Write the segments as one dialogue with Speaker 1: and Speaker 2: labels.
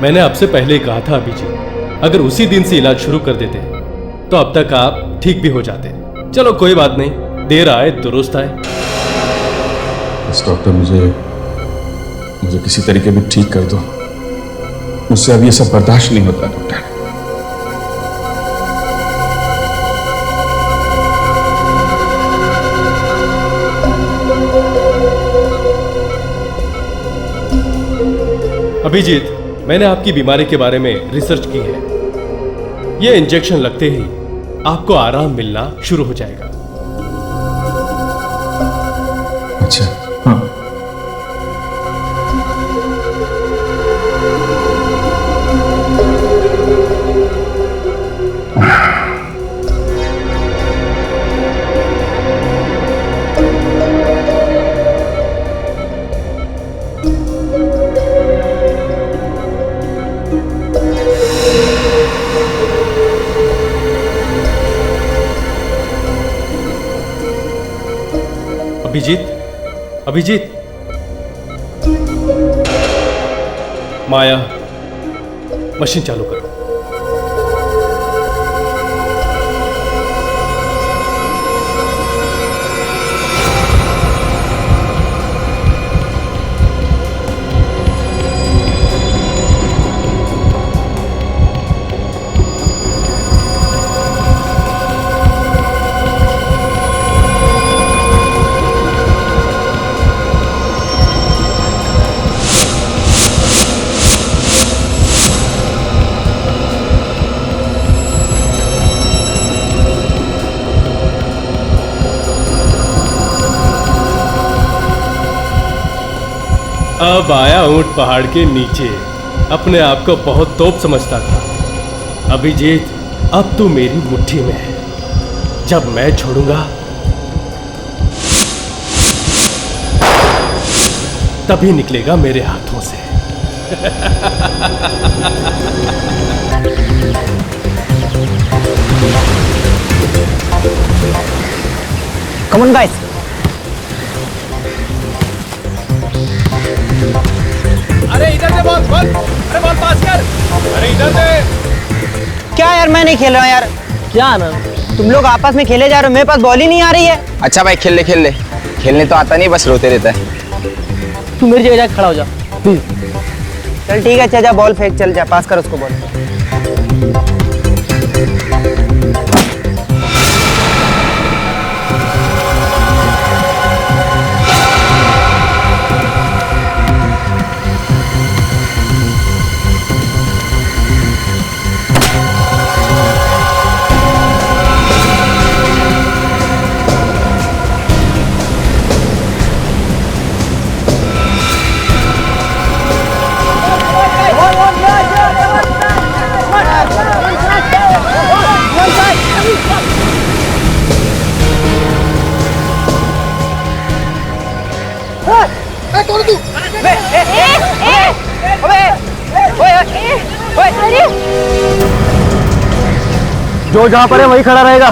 Speaker 1: मैंने आपसे पहले ही कहा था अभिजीत, अगर उसी दिन से इलाज शुरू कर देते तो अब तक आप ठीक भी हो जाते। चलो कोई बात नहीं, देर आए दुरुस्त आए।
Speaker 2: बस डॉक्टर मुझे किसी तरीके में ठीक कर दो, मुझसे अब ये सब बर्दाश्त नहीं होता डॉक्टर।
Speaker 1: अभिजीत, मैंने आपकी बीमारी के बारे में रिसर्च की है। ये इंजेक्शन लगते ही आपको आराम मिलना शुरू हो जाएगा।
Speaker 2: अच्छा, हाँ।
Speaker 1: अभिजीत, माया, मशीन चालू करो। अब आया ऊंट पहाड़ के नीचे। अपने आप को बहुत तोप समझता था। अभिजीत, अब तू मेरी मुट्ठी में है। जब मैं छोड़ूंगा तभी निकलेगा मेरे हाथों से।
Speaker 3: Come on guys.
Speaker 1: अरे इधर से बॉल, अरे बॉल पास कर। अरे इधर से।
Speaker 3: क्या यार, मैं नहीं खेल रहा हूँ यार। क्या आनंद, तुम लोग आपस में खेले जा रहे हो, मेरे पास बॉल ही नहीं आ रही है।
Speaker 4: अच्छा भाई खेल ले खेलने तो आता नहीं, बस रोते रहता है।
Speaker 3: तू मेरी जगह जाके खड़ा हो जा प्लीज। चल ठीक है, अच्छा जा बॉल फेंक, चल जा पास कर उसको बॉल।
Speaker 5: जो जहाँ पर है वही खड़ा रहेगा,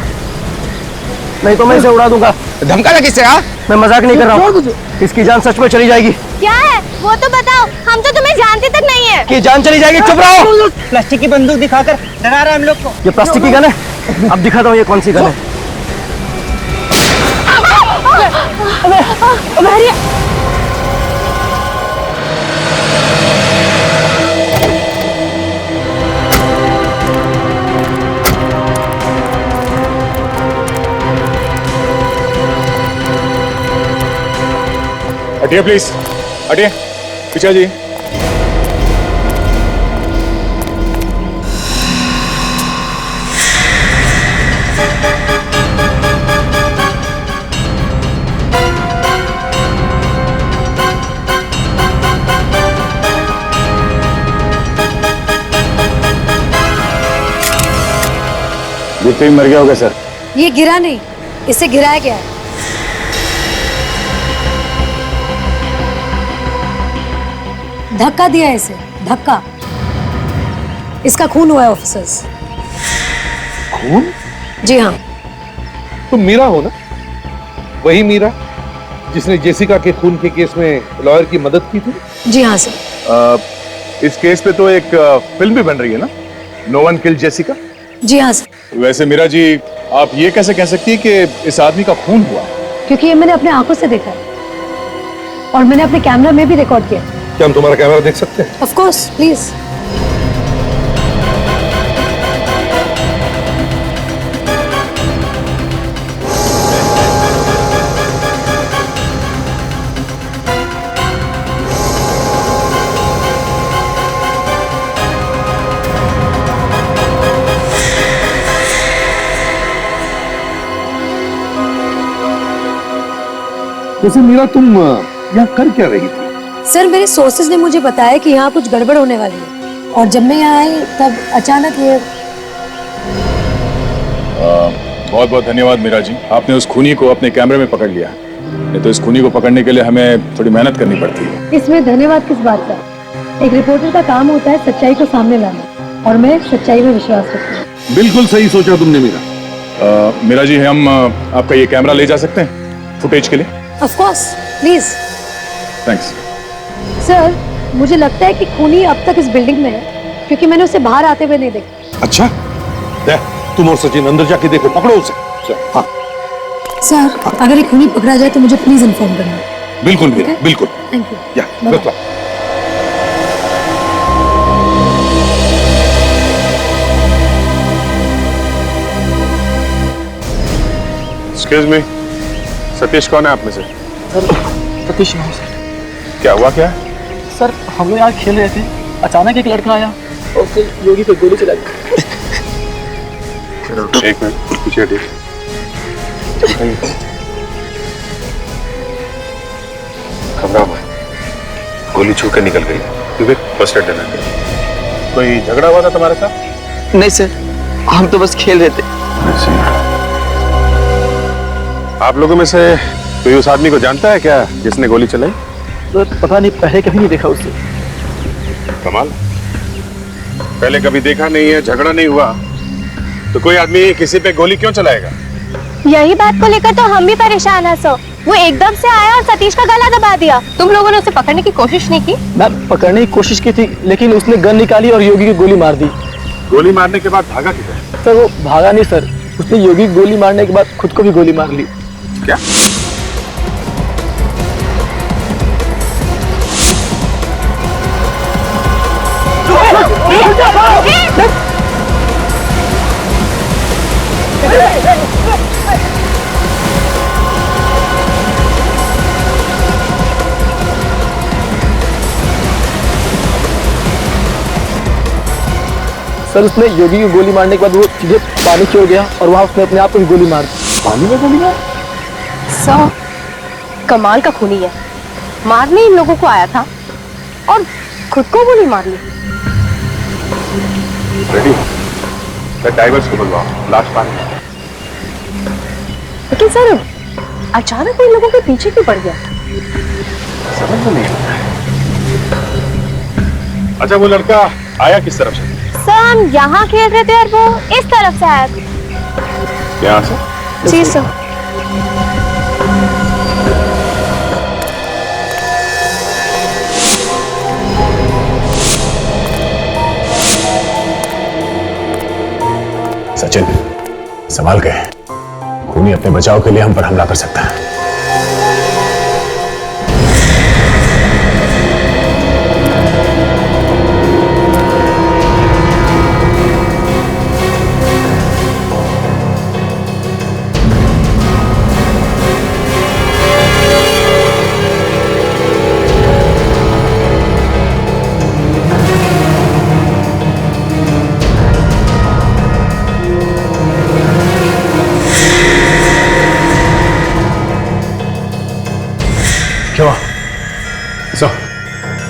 Speaker 5: नहीं तो मैं इसे उड़ा दूंगा।
Speaker 4: धमका लगा किससे?
Speaker 5: मैं मजाक नहीं कर रहा हूँ, इसकी जान सच में चली जाएगी।
Speaker 6: क्या है वो तो बताओ, हम तो तुम्हें जानते तक नहीं है।
Speaker 5: कि जान चली जाएगी, चुप रहो।
Speaker 3: प्लास्टिक की बंदूक दिखाकर डरा रहा है हम लोग को।
Speaker 5: ये प्लास्टिक की गन है, अब दिखाता हूँ ये कौन सी गन है।
Speaker 2: हटिए प्लीज, हटिए पीछे जी। गिरते ही मर गया होगा सर।
Speaker 6: ये गिरा नहीं, इसे गिराया गया है। धक्का दिया है इसे, धक्का। इसका खून हुआ है ऑफिसर्स।
Speaker 7: खून?
Speaker 6: जी हाँ।
Speaker 7: तुम मीरा हो ना? वही मीरा जिसने जेसिका के खून के केस में लॉयर की मदद की थी?
Speaker 6: जी हाँ सर।
Speaker 7: इस केस पे तो एक फिल्म भी बन रही है ना, नो वन किल्ड जेसिका।
Speaker 6: जी हाँ सर,
Speaker 2: वैसे मीरा जी, आप ये कैसे कह सकती है कि इस आदमी का खून हुआ?
Speaker 6: क्योंकि ये मैंने अपने आंखों से देखा है और मैंने अपने कैमरा में भी रिकॉर्ड किया।
Speaker 7: क्या हम तुम्हारा कैमरा देख सकते हैं?
Speaker 6: Of course, please.
Speaker 7: वैसे मीरा, तुम यहाँ कर क्या रही थी?
Speaker 6: सर, मेरे सोर्सेज ने मुझे बताया कि यहाँ कुछ गड़बड़ होने वाली है और जब मैं यहाँ आई तब अचानक ये।
Speaker 2: बहुत बहुत धन्यवाद मीरा जी, आपने उस खूनी को अपने कैमरे में पकड़ लिया। नहीं तो इस खूनी को पकड़ने के लिए हमें थोड़ी मेहनत करनी पड़ती है।
Speaker 6: इसमें धन्यवाद किस बात का? एक रिपोर्टर का काम होता है सच्चाई को सामने लाना और मैं सच्चाई में विश्वास रखती हूँ।
Speaker 7: बिल्कुल सही सोचा तुमने मीरा।
Speaker 2: मीरा जी, हम आपका ये कैमरा ले जा सकते हैं फुटेज के लिए?
Speaker 6: Of course, please.
Speaker 2: Thanks.
Speaker 6: Sir, मुझे लगता है कि खूनी अब तक इस बिल्डिंग में है क्योंकि मैंने उसे बाहर आते हुए नहीं देखा।
Speaker 7: अच्छा, तुम और सचिन अंदर जाके देखो, पकड़ो उसे। हाँ
Speaker 6: सर, अगर एक खूनी पकड़ा जाए तो मुझे प्लीज इन्फॉर्म करना।
Speaker 7: बिल्कुल मीरा, बिल्कुल।
Speaker 6: Thank you.
Speaker 7: या
Speaker 6: Bye-bye.
Speaker 7: good luck.
Speaker 2: Excuse me, Satish कौन है आप में से?
Speaker 5: सतीश नाम सर।
Speaker 2: क्या हुआ क्या?
Speaker 5: सर, हम लोग यहाँ खेल रहे थे, अचानक एक लड़का आया और उसने योगी पे गोली चला दी।
Speaker 2: एक मिनट पीछे हटिए।
Speaker 7: घबरा मत, गोली छू के निकल गई।
Speaker 2: फर्स्ट एड देना। कोई झगड़ा हुआ था तुम्हारे साथ?
Speaker 4: नहीं सर, हम तो बस खेल रहे थे।
Speaker 2: आप लोगों में से कोई उस आदमी को जानता है क्या जिसने गोली चलाई?
Speaker 5: तो पता नहीं, पहले कभी नहीं देखा उसे।
Speaker 2: कमाल, पहले कभी देखा नहीं है, झगड़ा नहीं हुआ, तो कोई आदमी किसी पे गोली क्यों चलाएगा?
Speaker 8: यही बात को लेकर तो हम भी परेशान हैं सर। वो एकदम से आया और सतीश का गला दबा दिया। तुम लोगों ने उसे पकड़ने की कोशिश नहीं की?
Speaker 5: मैं पकड़ने की कोशिश की थी लेकिन उसने गन निकाली और योगी की गोली मार दी।
Speaker 2: गोली मारने के बाद भागा किधर?
Speaker 5: सर, वो भागा नहीं सर, उसने योगी की गोली मारने के बाद खुद को भी गोली मार ली।
Speaker 2: क्या?
Speaker 5: सर, उसने योगी की गोली मारने के बाद वो सीधे पानी की ओर गया और वहां उसने अपने आप को भी गोली मार दी।
Speaker 2: पानी में गोली मार?
Speaker 8: सर, कमाल का खूनी है, मारने इन लोगों को आया था और खुद को गोली मार ली।
Speaker 2: रेडी, डाइवर्स को बुलवाओ, लाश पानी में।
Speaker 8: लेकिन सर, अचानक वो इन लोगों के पीछे क्यों पड़ गया?
Speaker 2: समझ में नहीं आता है। अच्छा, वो लड़का आया किस तरफ से?
Speaker 8: सर, हम यहाँ खेल रहे थे और वो इस तरफ से आया था।
Speaker 2: यहाँ से?
Speaker 8: जी सर।
Speaker 9: सचिन, संभाल के। खूनी अपने बचाव के लिए हम पर हमला कर सकता है।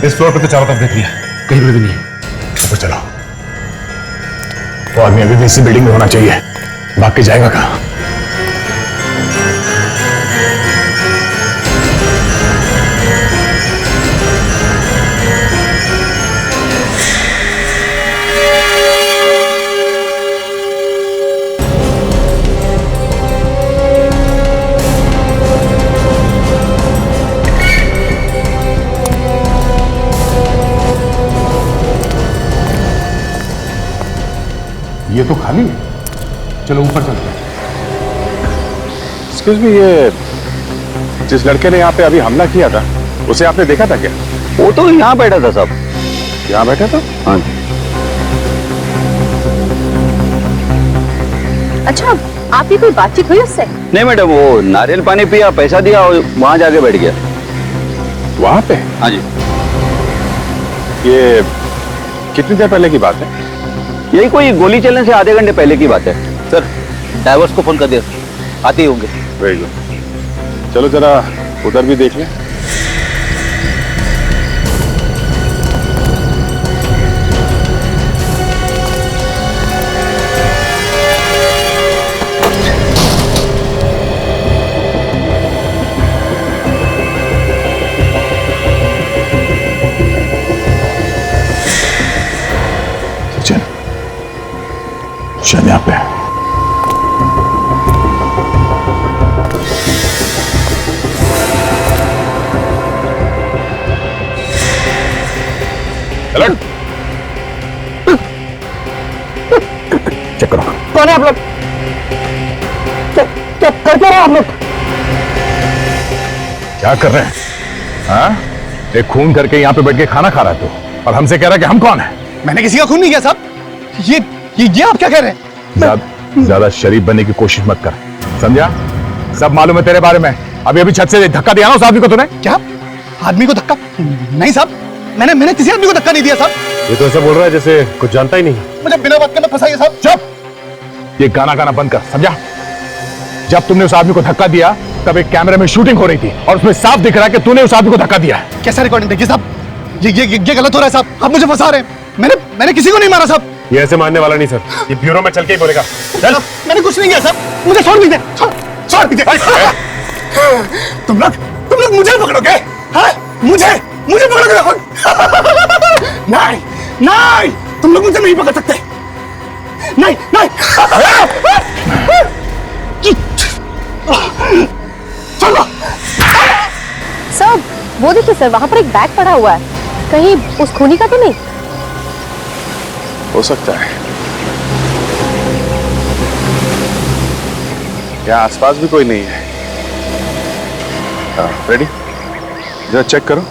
Speaker 2: इस फ्लोर पे तो चारों तरफ देख लिया, कहीं पर भी नहीं।
Speaker 9: ऊपर चलो। वो आदमी अभी भी इसी बिल्डिंग में होना चाहिए, भाग के जाएगा कहाँ? ये तो खाली है, चलो ऊपर चलते हैं।
Speaker 2: एक्सक्यूज मी, ये जिस लड़के ने यहाँ पे अभी हमला किया था उसे आपने देखा था क्या?
Speaker 4: वो तो यहाँ बैठा था साहब।
Speaker 2: यहाँ बैठा था?
Speaker 4: हाँ।
Speaker 8: अच्छा, आपकी कोई बातचीत हुई उससे?
Speaker 4: नहीं मैडम, वो नारियल पानी पिया, पैसा दिया और वहां जाके बैठ गया।
Speaker 2: वहां पे?
Speaker 4: हाँ जी।
Speaker 2: ये कितनी देर पहले की बात है?
Speaker 4: यही कोई गोली चलने से आधे घंटे पहले की बात है। सर, ड्राइवर्स को फोन कर दिया, आते ही होंगे।
Speaker 2: वेरी गुड, चलो जरा उधर भी देख लें।
Speaker 9: शायद यहाँ पे है। चेक करो।
Speaker 5: कौन है आप लोग? क्या कर रहे हो आप लोग?
Speaker 9: क्या कर रहे हैं? हाँ? एक खून करके यहाँ पे बैठ के खाना खा रहा है तू, और हमसे कह रहा है कि हम कौन है?
Speaker 5: मैंने किसी का खून नहीं किया साहब। ये आप क्या कह रहे हैं?
Speaker 9: ज्यादा शरीफ बनने की कोशिश मत कर, समझा? सब मालूम है तेरे बारे में। अभी छत से धक्का दिया ना उस आदमी को तूने।
Speaker 5: क्या आदमी को धक्का? नहीं साहब, मैंने किसी आदमी को धक्का नहीं दिया साहब।
Speaker 9: ये तो ऐसा बोल रहा है जैसे कुछ जानता ही नहीं।
Speaker 5: मुझे बिना बात के मत फंसाइए साहब।
Speaker 9: चुप! ये गाना बंद कर, समझा? जब तुमने उस आदमी को धक्का दिया तब एक कैमरे में शूटिंग हो रही थी और उसमें साफ दिख रहा है कि तूने उस आदमी को धक्का दिया है।
Speaker 5: कैसा रिकॉर्डिंग देखिए साहब? ये गलत हो रहा है साहब, आप मुझे फंसा रहे हैं। मैंने किसी को नहीं मारा साहब।
Speaker 9: ये ऐसे मानने वाला नहीं सर, ये ब्यूरो में चल के ही बोलेगा। चल।
Speaker 5: मैंने कुछ नहीं किया साहब, मुझे छोड़ दीजिए। छोड़ दीजिए। तुम लोग मुझे पकड़ोगे? हाँ? मुझे पकड़ोगे? नहीं, तुम लोग मुझे नहीं पकड़ सकते। नहीं। चलो।
Speaker 8: सर, वो देखिए सर, वहां पर एक बैग पड़ा हुआ है, कहीं उस खूनी का तो नहीं?
Speaker 2: हो सकता है। यहाँ आसपास भी कोई नहीं है। हाँ, रेडी? जरा चेक करो।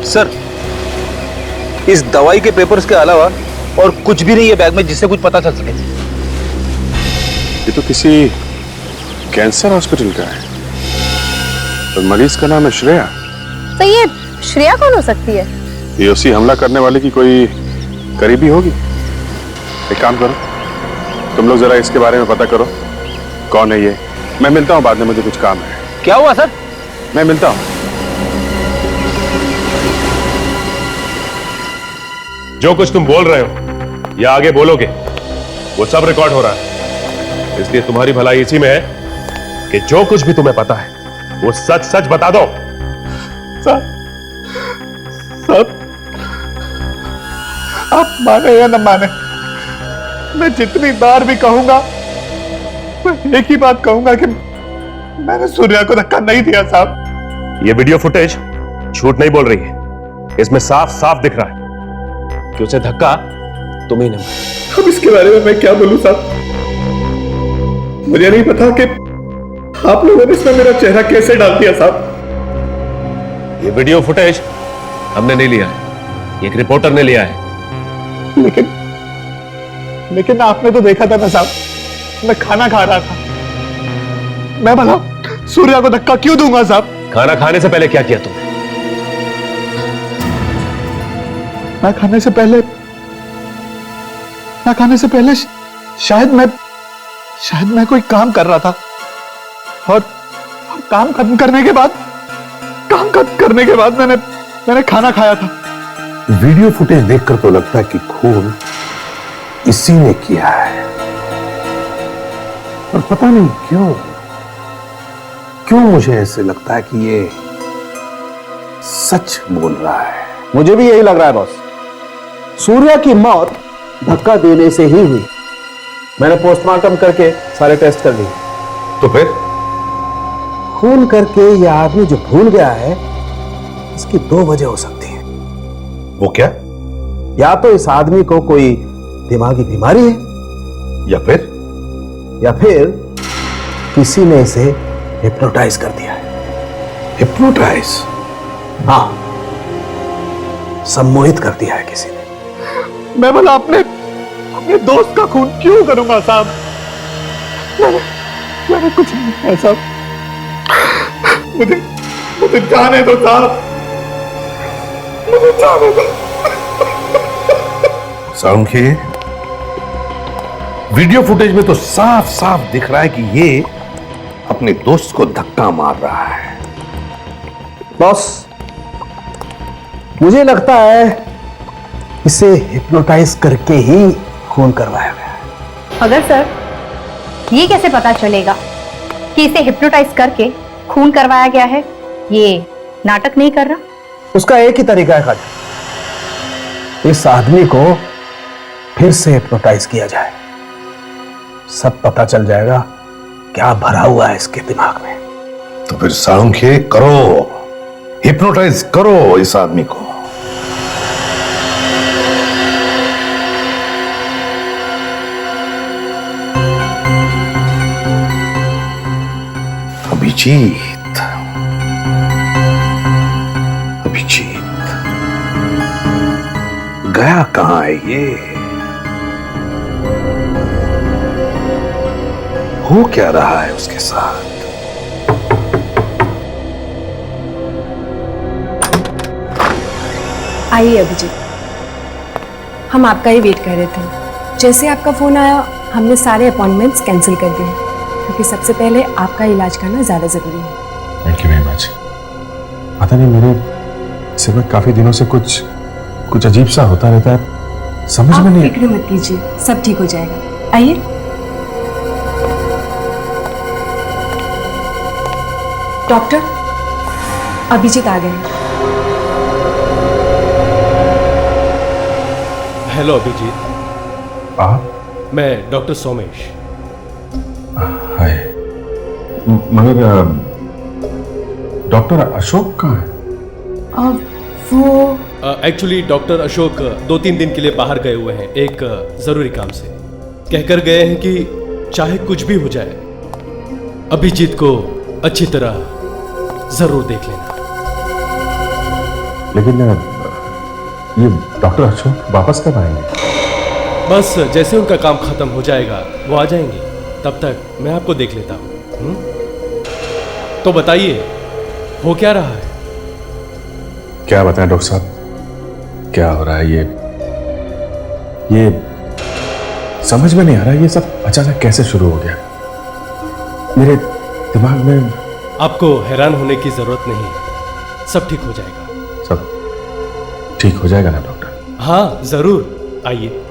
Speaker 4: सर, इस दवाई के पेपर्स के अलावा और कुछ भी नहीं है बैग में जिससे कुछ पता चल सके।
Speaker 2: ये तो किसी कैंसर हॉस्पिटल का है और मरीज का नाम है श्रेया।
Speaker 8: तो ये श्रेया कौन हो सकती है?
Speaker 2: ये उसी हमला करने वाले की कोई करीबी होगी। एक काम करो, तुम लोग जरा इसके बारे में पता करो, कौन है ये। मैं मिलता हूँ बाद में, मुझे कुछ काम है।
Speaker 4: क्या हुआ सर?
Speaker 2: मैं मिलता हूँ।
Speaker 9: जो कुछ तुम बोल रहे हो या आगे बोलोगे वो सब रिकॉर्ड हो रहा है, इसलिए तुम्हारी भलाई इसी में है कि जो कुछ भी तुम्हें पता है वो सच बता दो।
Speaker 5: साहब, आप माने या न माने, मैं जितनी बार भी कहूंगा मैं एक ही बात कहूंगा कि मैंने सूर्या को धक्का नहीं दिया साहब।
Speaker 9: ये वीडियो फुटेज झूठ नहीं बोल रही है, इसमें साफ दिख रहा है कि उसे धक्का तुम ही ने मारा।
Speaker 5: अब इसके बारे में मैं क्या बोलूं साहब? मुझे नहीं पता कि आप लोगों ने इसमें मेरा चेहरा कैसे डाल दिया साहब।
Speaker 9: ये वीडियो फुटेज हमने नहीं लिया है, एक रिपोर्टर ने लिया है।
Speaker 5: लेकिन आपने तो देखा था ना साहब, मैं खाना खा रहा था। मैं भला सूर्या को धक्का क्यों दूंगा साहब?
Speaker 9: खाना खाने से पहले क्या किया तुमने?
Speaker 5: ना खाने से पहले शायद मैं कोई काम कर रहा था और काम खत्म करने के बाद मैंने खाना खाया था।
Speaker 9: वीडियो फुटेज देखकर तो लगता है कि खून इसी ने किया है, और पता नहीं क्यों
Speaker 4: क्यों मुझे ऐसे लगता है कि ये सच बोल रहा है? मुझे भी यही लग रहा है बॉस। सूर्या की मौत धक्का देने से ही हुई। मैंने पोस्टमार्टम करके सारे टेस्ट कर लिए।
Speaker 7: तो फिर
Speaker 4: खून करके यह आदमी जो भूल गया है, इसकी दो वजह हो सकती है।
Speaker 7: वो क्या?
Speaker 4: या तो इस आदमी को कोई दिमागी बीमारी है,
Speaker 7: या फिर
Speaker 4: किसी ने इसे हिप्नोटाइज कर दिया है।
Speaker 7: हिप्नोटाइज?
Speaker 4: हाँ, सम्मोहित कर दिया है किसी ने।
Speaker 5: मैं भला अपने दोस्त का खून क्यों करूंगा साहब? मैंने कुछ नहीं किया साहब। मुझे जाने दो साहब, मुझे जाने दो।
Speaker 7: साउंड, वीडियो फुटेज में तो साफ साफ दिख रहा है कि ये अपने दोस्त को धक्का मार रहा है।
Speaker 4: बॉस, मुझे लगता है इसे हिप्नोटाइज करके ही खून करवाया गया है।
Speaker 8: मगर सर, ये कैसे पता चलेगा कि इसे हिप्नोटाइज करके खून करवाया गया है? ये नाटक नहीं कर रहा?
Speaker 4: उसका एक ही तरीका है खाली, इस आदमी को फिर से हिप्नोटाइज किया जाए। सब पता चल जाएगा क्या भरा हुआ है इसके दिमाग में।
Speaker 7: तो फिर सांख्य करो, हिप्नोटाइज करो इस आदमी को। अभिजीत, अभिजीत गया कहां है ये? हो क्या रहा है उसके साथ?
Speaker 10: आइए अभिजीत, हम आपका ही वेट कर रहे थे। जैसे आपका फोन आया, हमने सारे अपॉइंटमेंट्स कैंसिल कर दिए, क्योंकि सबसे पहले आपका इलाज करना ज्यादा जरूरी है।
Speaker 2: Thank you very much. पता नहीं, मेरे सिर में काफी दिनों से कुछ अजीब सा होता रहता है, समझ में नहीं।
Speaker 10: आप फिक्र मत कीजिए, सब ठीक हो जाएगा। आइए। डॉक्टर, अभिजीत आ गए हैं।
Speaker 1: हेलो अभिजीत।
Speaker 2: आप?
Speaker 1: मैं डॉक्टर सोमेश।
Speaker 2: हाय। मगर डॉक्टर अशोक कहाँ है?
Speaker 10: वो
Speaker 1: एक्चुअली डॉक्टर अशोक 2-3 दिन के लिए बाहर गए हुए हैं, एक जरूरी काम से। कहकर गए हैं कि चाहे कुछ भी हो जाए, अभिजीत को अच्छी तरह जरूर देख लेना।
Speaker 2: लेकिन ये डॉक्टर अशोक वापस कब आएंगे?
Speaker 1: बस जैसे उनका काम खत्म हो जाएगा वो आ जाएंगे। तब तक मैं आपको देख लेता हूँ। तो बताइए, हो क्या रहा है?
Speaker 2: क्या बताएं डॉक्टर साहब, क्या हो रहा है? ये समझ में नहीं आ रहा, ये सब अचानक कैसे शुरू हो गया मेरे दिमाग में।
Speaker 1: आपको हैरान होने की जरूरत नहीं है, सब ठीक हो जाएगा।
Speaker 2: सब ठीक हो जाएगा ना डॉक्टर?
Speaker 1: हाँ जरूर, आइए।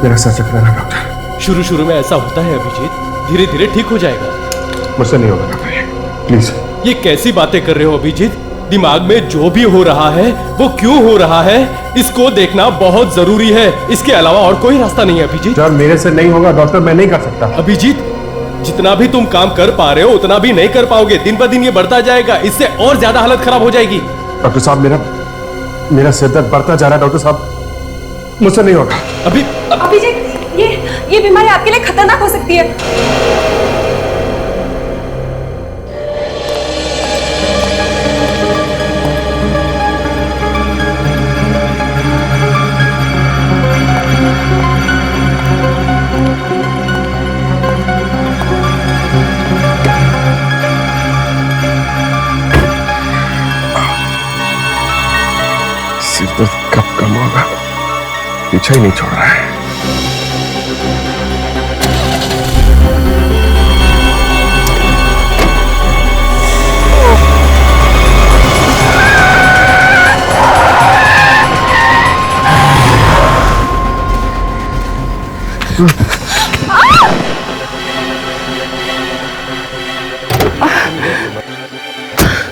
Speaker 2: मेरा सर चकरा रहा डॉक्टर।
Speaker 1: शुरू में ऐसा होता है अभिजीत। धीरे धीरे ठीक हो जाएगा।
Speaker 2: मुझसे नहीं होगा डॉक्टर, ये प्लीज।
Speaker 1: ये कैसी बातें कर रहे हो अभिजीत? दिमाग में जो भी हो रहा है वो क्यों हो रहा है, इसको देखना बहुत जरूरी है। इसके अलावा और कोई रास्ता नहीं है अभिजीत।
Speaker 2: जब मेरे से नहीं होगा डॉक्टर, मैं नहीं कर सकता।
Speaker 1: अभिजीत, जितना भी तुम काम कर पा रहे हो उतना भी नहीं कर पाओगे। दिन ब दिन ये बढ़ता जाएगा, इससे और ज्यादा हालत खराब हो जाएगी।
Speaker 2: डॉक्टर साहब, मेरा सिर दर्द बढ़ता जा रहा है। डॉक्टर साहब, मुझसे नहीं होगा।
Speaker 10: अभिजीत, ये बीमारी आपके लिए खतरनाक हो सकती है।
Speaker 2: सिर दर्द कब कम होगा, पीछा ही नहीं छोड़ रहा है।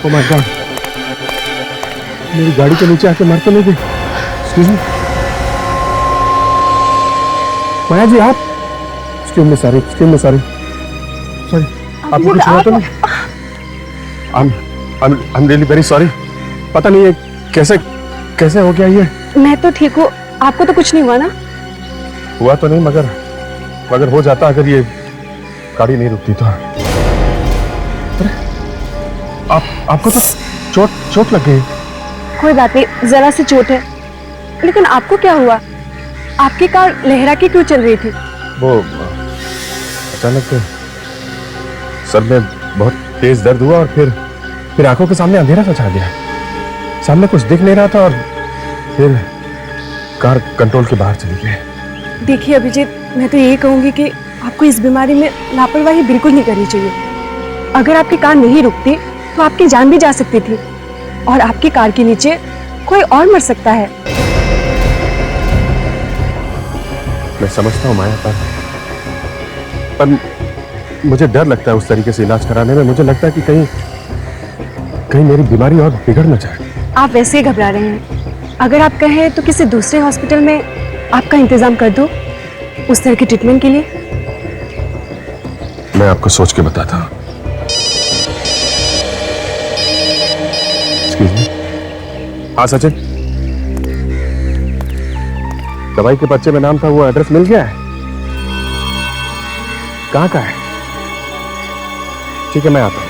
Speaker 2: Oh my God! मेरी गाड़ी के नीचे आके मर तो नहीं गई? Excuse me? माया जी, आप? Excuse me, sorry. Sorry. आपको कुछ हुआ तो नहीं? I'm really very sorry. पता नहीं ये कैसे हो गया ये?
Speaker 10: मैं तो ठीक हूँ, आपको तो कुछ नहीं हुआ ना?
Speaker 2: हुआ तो नहीं, मगर हो जाता अगर ये गाड़ी नहीं रुकती तो। आपको तो चोट लग गई।
Speaker 10: कोई बात नहीं, जरा सी चोट है। लेकिन आपको क्या हुआ? आपकी कार लहरा के क्यों चल रही थी?
Speaker 2: वो अचानक सर में बहुत तेज दर्द हुआ और फिर आंखों के सामने अंधेरा सा छा गया। सामने कुछ दिख नहीं रहा था और फिर कार कंट्रोल के बाहर चली गई।
Speaker 10: देखिए अभिजीत, मैं तो यही कहूंगी कि आपको इस बीमारी में लापरवाही बिल्कुल नहीं करनी चाहिए। अगर आपकी कार नहीं रुकती तो आपकी जान भी जा सकती थी और आपकी कार के नीचे कोई और मर सकता है।
Speaker 2: मैं समझता हूँ माया, पर मुझे डर लगता है उस तरीके से इलाज कराने में। मुझे लगता है कि कहीं मेरी बीमारी और बिगड़ न जाए।
Speaker 10: आप वैसे ही घबरा रहे हैं। अगर आप कहें तो किसी दूसरे हॉस्पिटल में आपका इंतजाम कर दो उस तरह के ट्रीटमेंट के लिए।
Speaker 2: मैं आपको सोच के बताता हूँ। हाँ सचिन, दवाई के पर्चे में नाम था, वो एड्रेस मिल गया है? कहाँ का है? ठीक है, मैं आता हूँ।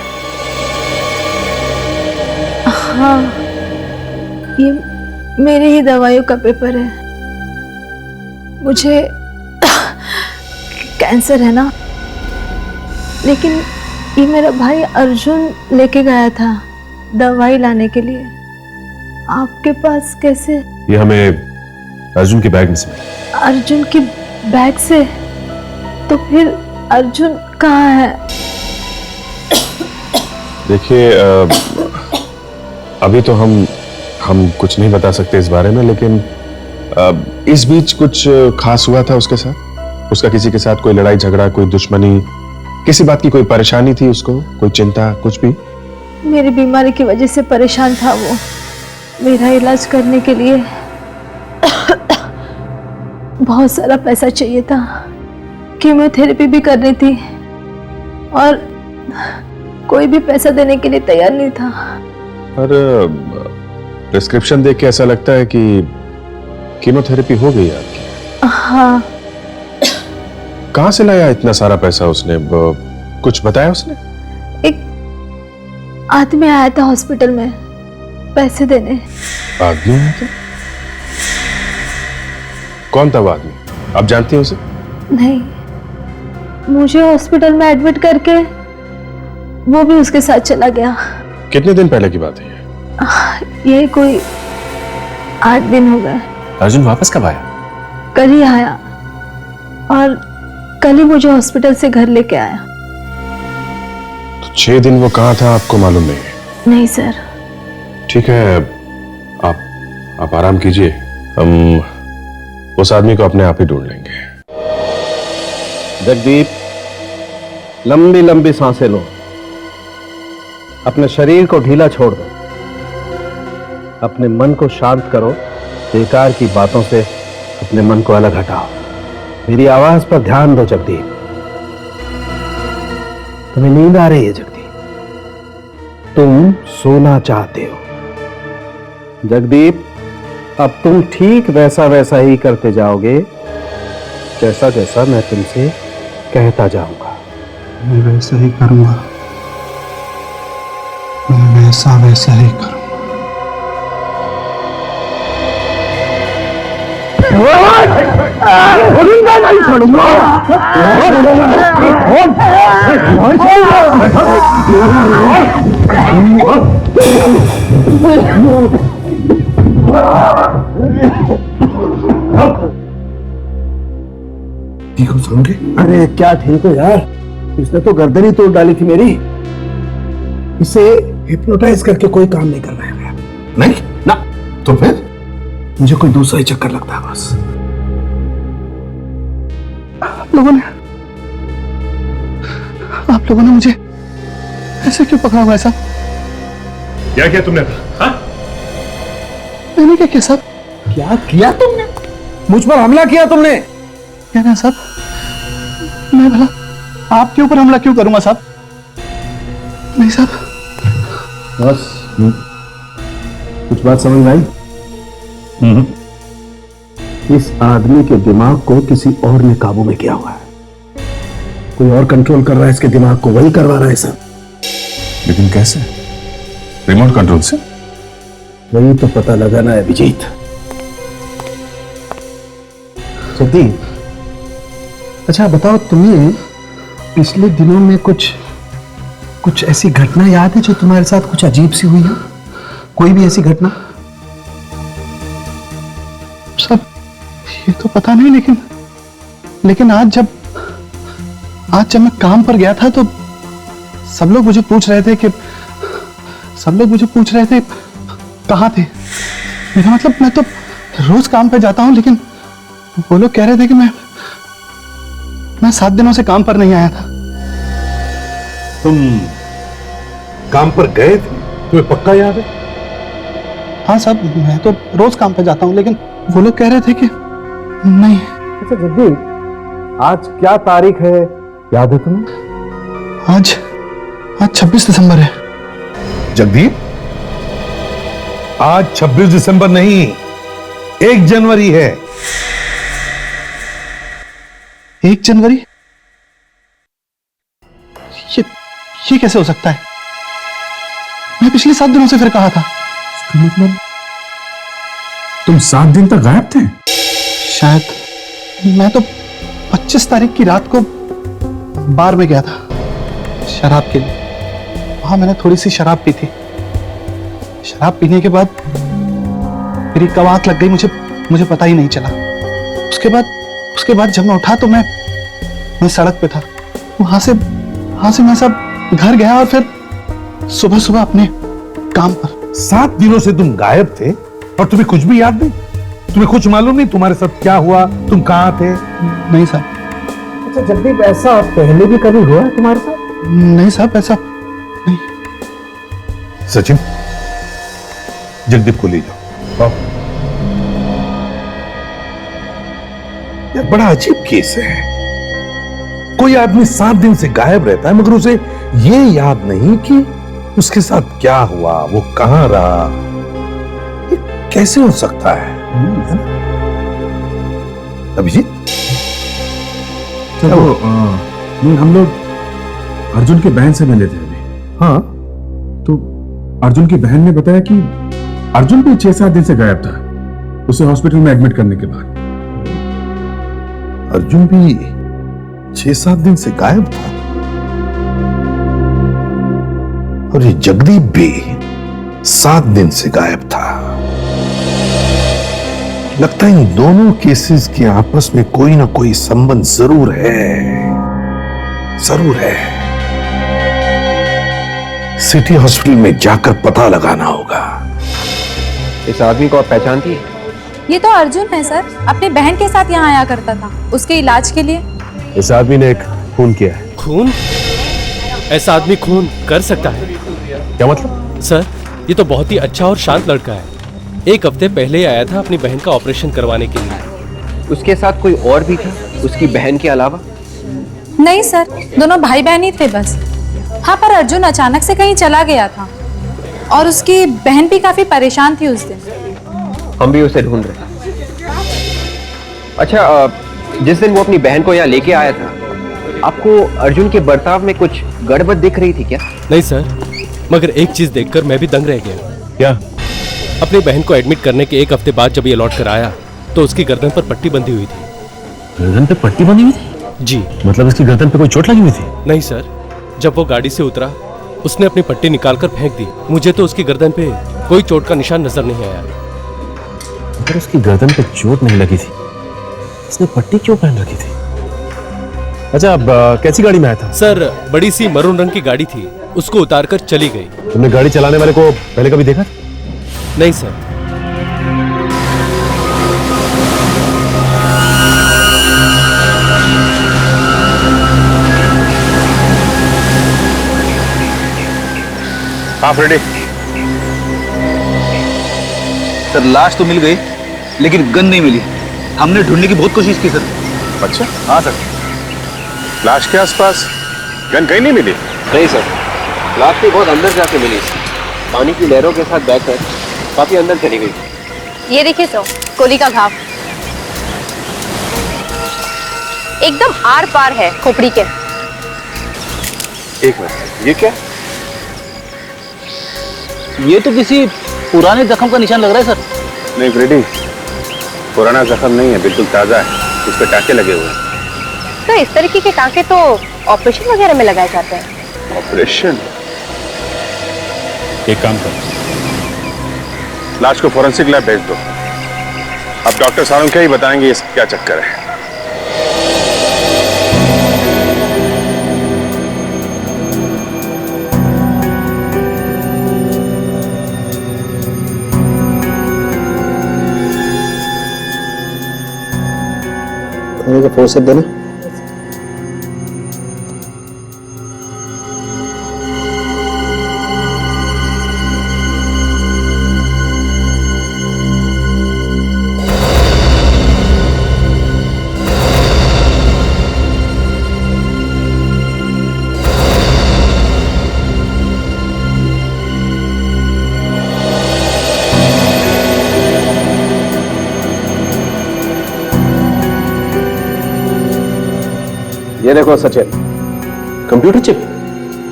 Speaker 6: हाँ, ये मेरे ही दवाइयों का पेपर है। मुझे कैंसर है ना, लेकिन ये मेरा भाई अर्जुन लेके गया था दवाई लाने के लिए। आपके पास कैसे?
Speaker 9: ये हमें अर्जुन के बैग में से मिला।
Speaker 6: अर्जुन के बैग से? तो फिर अर्जुन कहाँ है?
Speaker 2: देखिए, अभी तो हम कुछ नहीं बता सकते इस बारे में, लेकिन इस बीच कुछ खास हुआ था उसके साथ? उसका किसी के साथ कोई लड़ाई झगड़ा, कोई दुश्मनी, किसी बात की कोई परेशानी थी उसको, कोई चिंता, कुछ भी?
Speaker 6: मेरी बीमारी की वजह से परेशान था वो। मेरा इलाज करने के लिए बहुत सारा पैसा चाहिए था। कीमोथेरेपी भी करनी थी और कोई भी पैसा देने के लिए तैयार नहीं था।
Speaker 2: पर प्रिस्क्रिप्शन देख के ऐसा लगता है कि कीमोथेरेपी हो गई आपकी।
Speaker 6: हाँ।
Speaker 2: कहाँ से लाया इतना सारा पैसा उसने? कुछ बताया उसने?
Speaker 6: एक आदमी आया था हॉस्पिटल में पैसे देने।
Speaker 2: आदमी आया था? कौन था वो आदमी? आप जानती हैं उसे?
Speaker 6: नहीं, मुझे हॉस्पिटल में एडमिट करके वो भी उसके साथ चला गया।
Speaker 2: कितने दिन पहले की बात है ये?
Speaker 6: ये कोई 8 दिन हो गए।
Speaker 9: अर्जुन वापस कब आया?
Speaker 6: कल ही आया और कल ही मुझे हॉस्पिटल से घर लेके आया।
Speaker 2: तो 6 दिन वो कहाँ था आपको मालूम नहीं है?
Speaker 6: नहीं सर।
Speaker 2: ठीक है, आप आराम कीजिए, हम उस आदमी को अपने आप ही ढूंढ लेंगे।
Speaker 7: जगदीप,
Speaker 4: लंबी लंबी सांसें लो, अपने शरीर को ढीला छोड़ दो, अपने मन को शांत करो, बेकार की बातों से अपने मन को अलग हटाओ। मेरी आवाज पर ध्यान दो जगदीप। तुम्हें नींद आ रही है जगदीप, तुम सोना चाहते हो। जगदीप, अब तुम ठीक वैसा वैसा ही करते जाओगे जैसा जैसा मैं तुमसे कहता जाऊंगा।
Speaker 5: मैं वैसा ही करूंगा, मैं वैसा वैसा ही करूंगा।
Speaker 4: नहीं छोड़ूंगा।
Speaker 7: ठीक हो समझे?
Speaker 4: अरे क्या ठीक हो यार, इसने तो गर्दन ही तोड़ डाली थी मेरी। इसे हिप्नोटाइज करके कोई काम नहीं करना है मेरा।
Speaker 7: नहीं
Speaker 4: ना,
Speaker 7: तो फिर
Speaker 4: मुझे कोई दूसरा ही चक्कर लगता है बस।
Speaker 5: आप लोगों ने मुझे ऐसे क्यों पकड़ा हुआ है साहब?
Speaker 9: क्या किया तुमने? हाँ?
Speaker 5: मैंने क्या किया साहब?
Speaker 4: क्या किया तुमने? मुझ पर हमला किया तुमने?
Speaker 5: क्या कहा साहब? मैं भला आपके ऊपर हमला क्यों करूंगा साहब? नहीं साहब।
Speaker 4: बस कुछ बात समझ में आई? इस आदमी के दिमाग को किसी और ने काबू में किया हुआ है, कोई और कंट्रोल कर रहा है इसके दिमाग को, वही करवा रहा है सब।
Speaker 2: लेकिन कैसे? रिमोट कंट्रोल से?
Speaker 4: वही तो पता लगाना है अभिजीत। जगदीप, अच्छा बताओ, तुम्हें पिछले दिनों में कुछ ऐसी घटना याद है जो तुम्हारे साथ कुछ अजीब सी हुई हो? कोई भी ऐसी घटना?
Speaker 5: सब ये तो पता नहीं, लेकिन आज जब मैं काम पर गया था तो सब लोग मुझे पूछ रहे थे कहाँ थे। मेरा मतलब, मैं तो रोज काम पे जाता हूँ, लेकिन वो लोग कह रहे थे कि मैं 7 दिनों से काम पर नहीं आया था।
Speaker 7: तुम काम पर गए थे? तुम्हें पक्का याद है?
Speaker 5: हाँ साहब, मैं तो रोज काम पे जाता हूँ, लेकिन वो लोग कह रहे थे कि नहीं।
Speaker 4: अच्छा जगदीप, आज क्या तारीख है, याद है तुम्हें?
Speaker 5: आज 26 दिसंबर है।
Speaker 7: जगदीप, आज 26 दिसंबर नहीं, 1 जनवरी है।
Speaker 5: 1 जनवरी? ये कैसे हो सकता है? मैं पिछले 7 दिनों से फिर कहा था।
Speaker 2: इसका मतलब तुम 7 दिन तक गायब थे?
Speaker 5: शायद। मैं तो 25 तारीख की रात को बार में गया था शराब के लिए। वहां मैंने थोड़ी सी शराब पी थी। शराब पीने के बाद मेरी कब आंख लग गई मुझे पता ही नहीं चला। उसके बाद जब मैं उठा तो मैं सड़क पे था। वहां से मैं सब घर गया और फिर सुबह अपने काम पर।
Speaker 7: 7 दिनों से तुम गायब थे और तुम्हें कुछ भी याद नहीं? तुम्हें कुछ मालूम नहीं तुम्हारे साथ क्या हुआ? तुम कहां थे?
Speaker 5: नहीं साहब।
Speaker 4: अच्छा जगदीप, ऐसा पहले भी कभी हुआ है तुम्हारे साथ?
Speaker 5: नहीं साहब, ऐसा नहीं।
Speaker 7: सचिन, जगदीप को ले जाओ। यार बड़ा अजीब केस है। कोई आदमी 7 दिन से गायब रहता है मगर उसे ये याद नहीं कि उसके साथ क्या हुआ, वो कहां रहा। ये कैसे हो सकता है? अभिजीत,
Speaker 2: चलो नहीं, हम लोग अर्जुन की बहन से मिले थे अभी।
Speaker 7: हाँ,
Speaker 2: तो अर्जुन की बहन ने बताया कि अर्जुन भी 6-7 दिन से गायब था, उसे हॉस्पिटल में एडमिट करने के बाद।
Speaker 7: अर्जुन भी 6-7 दिन से गायब था और ये जगदीप भी 7 दिन से गायब था। लगता है इन दोनों केसेस के आपस में कोई ना कोई संबंध जरूर है। सिटी हॉस्पिटल में जाकर पता लगाना होगा।
Speaker 3: इस आदमी को आप पहचानती है?
Speaker 11: ये तो अर्जुन है सर, अपने बहन के साथ यहाँ आया करता था उसके इलाज के लिए।
Speaker 9: इस आदमी ने एक खून किया है।
Speaker 1: खून? ऐसा आदमी खून कर सकता है?
Speaker 2: क्या मतलब?
Speaker 1: सर, ये तो बहुत ही अच्छा और शांत लड़का है। एक हफ्ते पहले ही आया था अपनी बहन का ऑपरेशन करवाने के लिए।
Speaker 3: उसके साथ कोई और भी था उसकी बहन के अलावा?
Speaker 11: नहीं सर, दोनों भाई बहन ही थे बस। हाँ, पर अर्जुन अचानक से कहीं चला गया था और उसकी बहन भी काफी परेशान थी उस दिन।
Speaker 3: हम भी उसे ढूंढ रहे हैं। अच्छा, जिस दिन वो अपनी बहन को यहाँ लेके आया था, आपको अर्जुन के बर्ताव में कुछ गड़बड़ दिख रही थी क्या?
Speaker 1: नहीं सर, मगर एक चीज देखकर मैं भी दंग रह गया।
Speaker 2: क्या?
Speaker 1: अपनी बहन को एडमिट करने के एक हफ्ते बाद जब ये लौट कर आया तो उसकी गर्दन पर पट्टी बंधी हुई थी।
Speaker 2: गर्दन पे पट्टी बंधी हुई थी?
Speaker 1: जी।
Speaker 2: मतलब इसकी गर्दन पे कोई चोट लगी हुई थी?
Speaker 1: नहीं सर, जब वो गाड़ी से उतरा उसने अपनी पट्टी निकालकर फेंक दी। मुझे तो उसकी गर्दन पे कोई चोट का निशान नजर नहीं आया।
Speaker 2: अगर उसकी गर्दन पे चोट नहीं लगी थी, इसने पट्टी क्यों पहन रखी थी? अच्छा, अब कैसी गाड़ी में आया था?
Speaker 1: सर, बड़ी सी मरून रंग की गाड़ी थी, उसको उतारकर चली गई।
Speaker 2: तुमने गाड़ी चलाने वाले को पहले कभी देखा था?
Speaker 1: नहीं सर।
Speaker 9: हाँ फ्रेडी।
Speaker 5: सर, लाश तो मिल गई लेकिन गन नहीं मिली। हमने ढूंढने की बहुत कोशिश की सर।
Speaker 9: अच्छा,
Speaker 5: हाँ सर।
Speaker 9: लाश के आसपास गन कहीं नहीं मिली?
Speaker 3: नहीं सर, लाश तो बहुत अंदर जाके मिली। पानी की लहरों के साथ बैठकर काफी अंदर चली गई।
Speaker 8: ये देखिए तो गोली का घाव एकदम आर पार है खोपड़ी के।
Speaker 9: एक मिनट, ये क्या?
Speaker 5: ये तो किसी पुराने जख्म का निशान लग रहा है सर।
Speaker 9: नहीं फ्रेडी, पुराना जख्म नहीं है, बिल्कुल ताजा है। उस पर टाके लगे हुए हैं।
Speaker 8: तो इस तरीके के टाके तो ऑपरेशन वगैरह में लगाए जाते हैं।
Speaker 9: ऑपरेशन? एक काम करो, लाश को फोरेंसिक लैब भेज दो। अब डॉक्टर सारंग क्या ही बताएंगे इस क्या चक्कर है।
Speaker 4: खाने का फोर्सेप देना। ये देखो सचिन, कंप्यूटर चिप।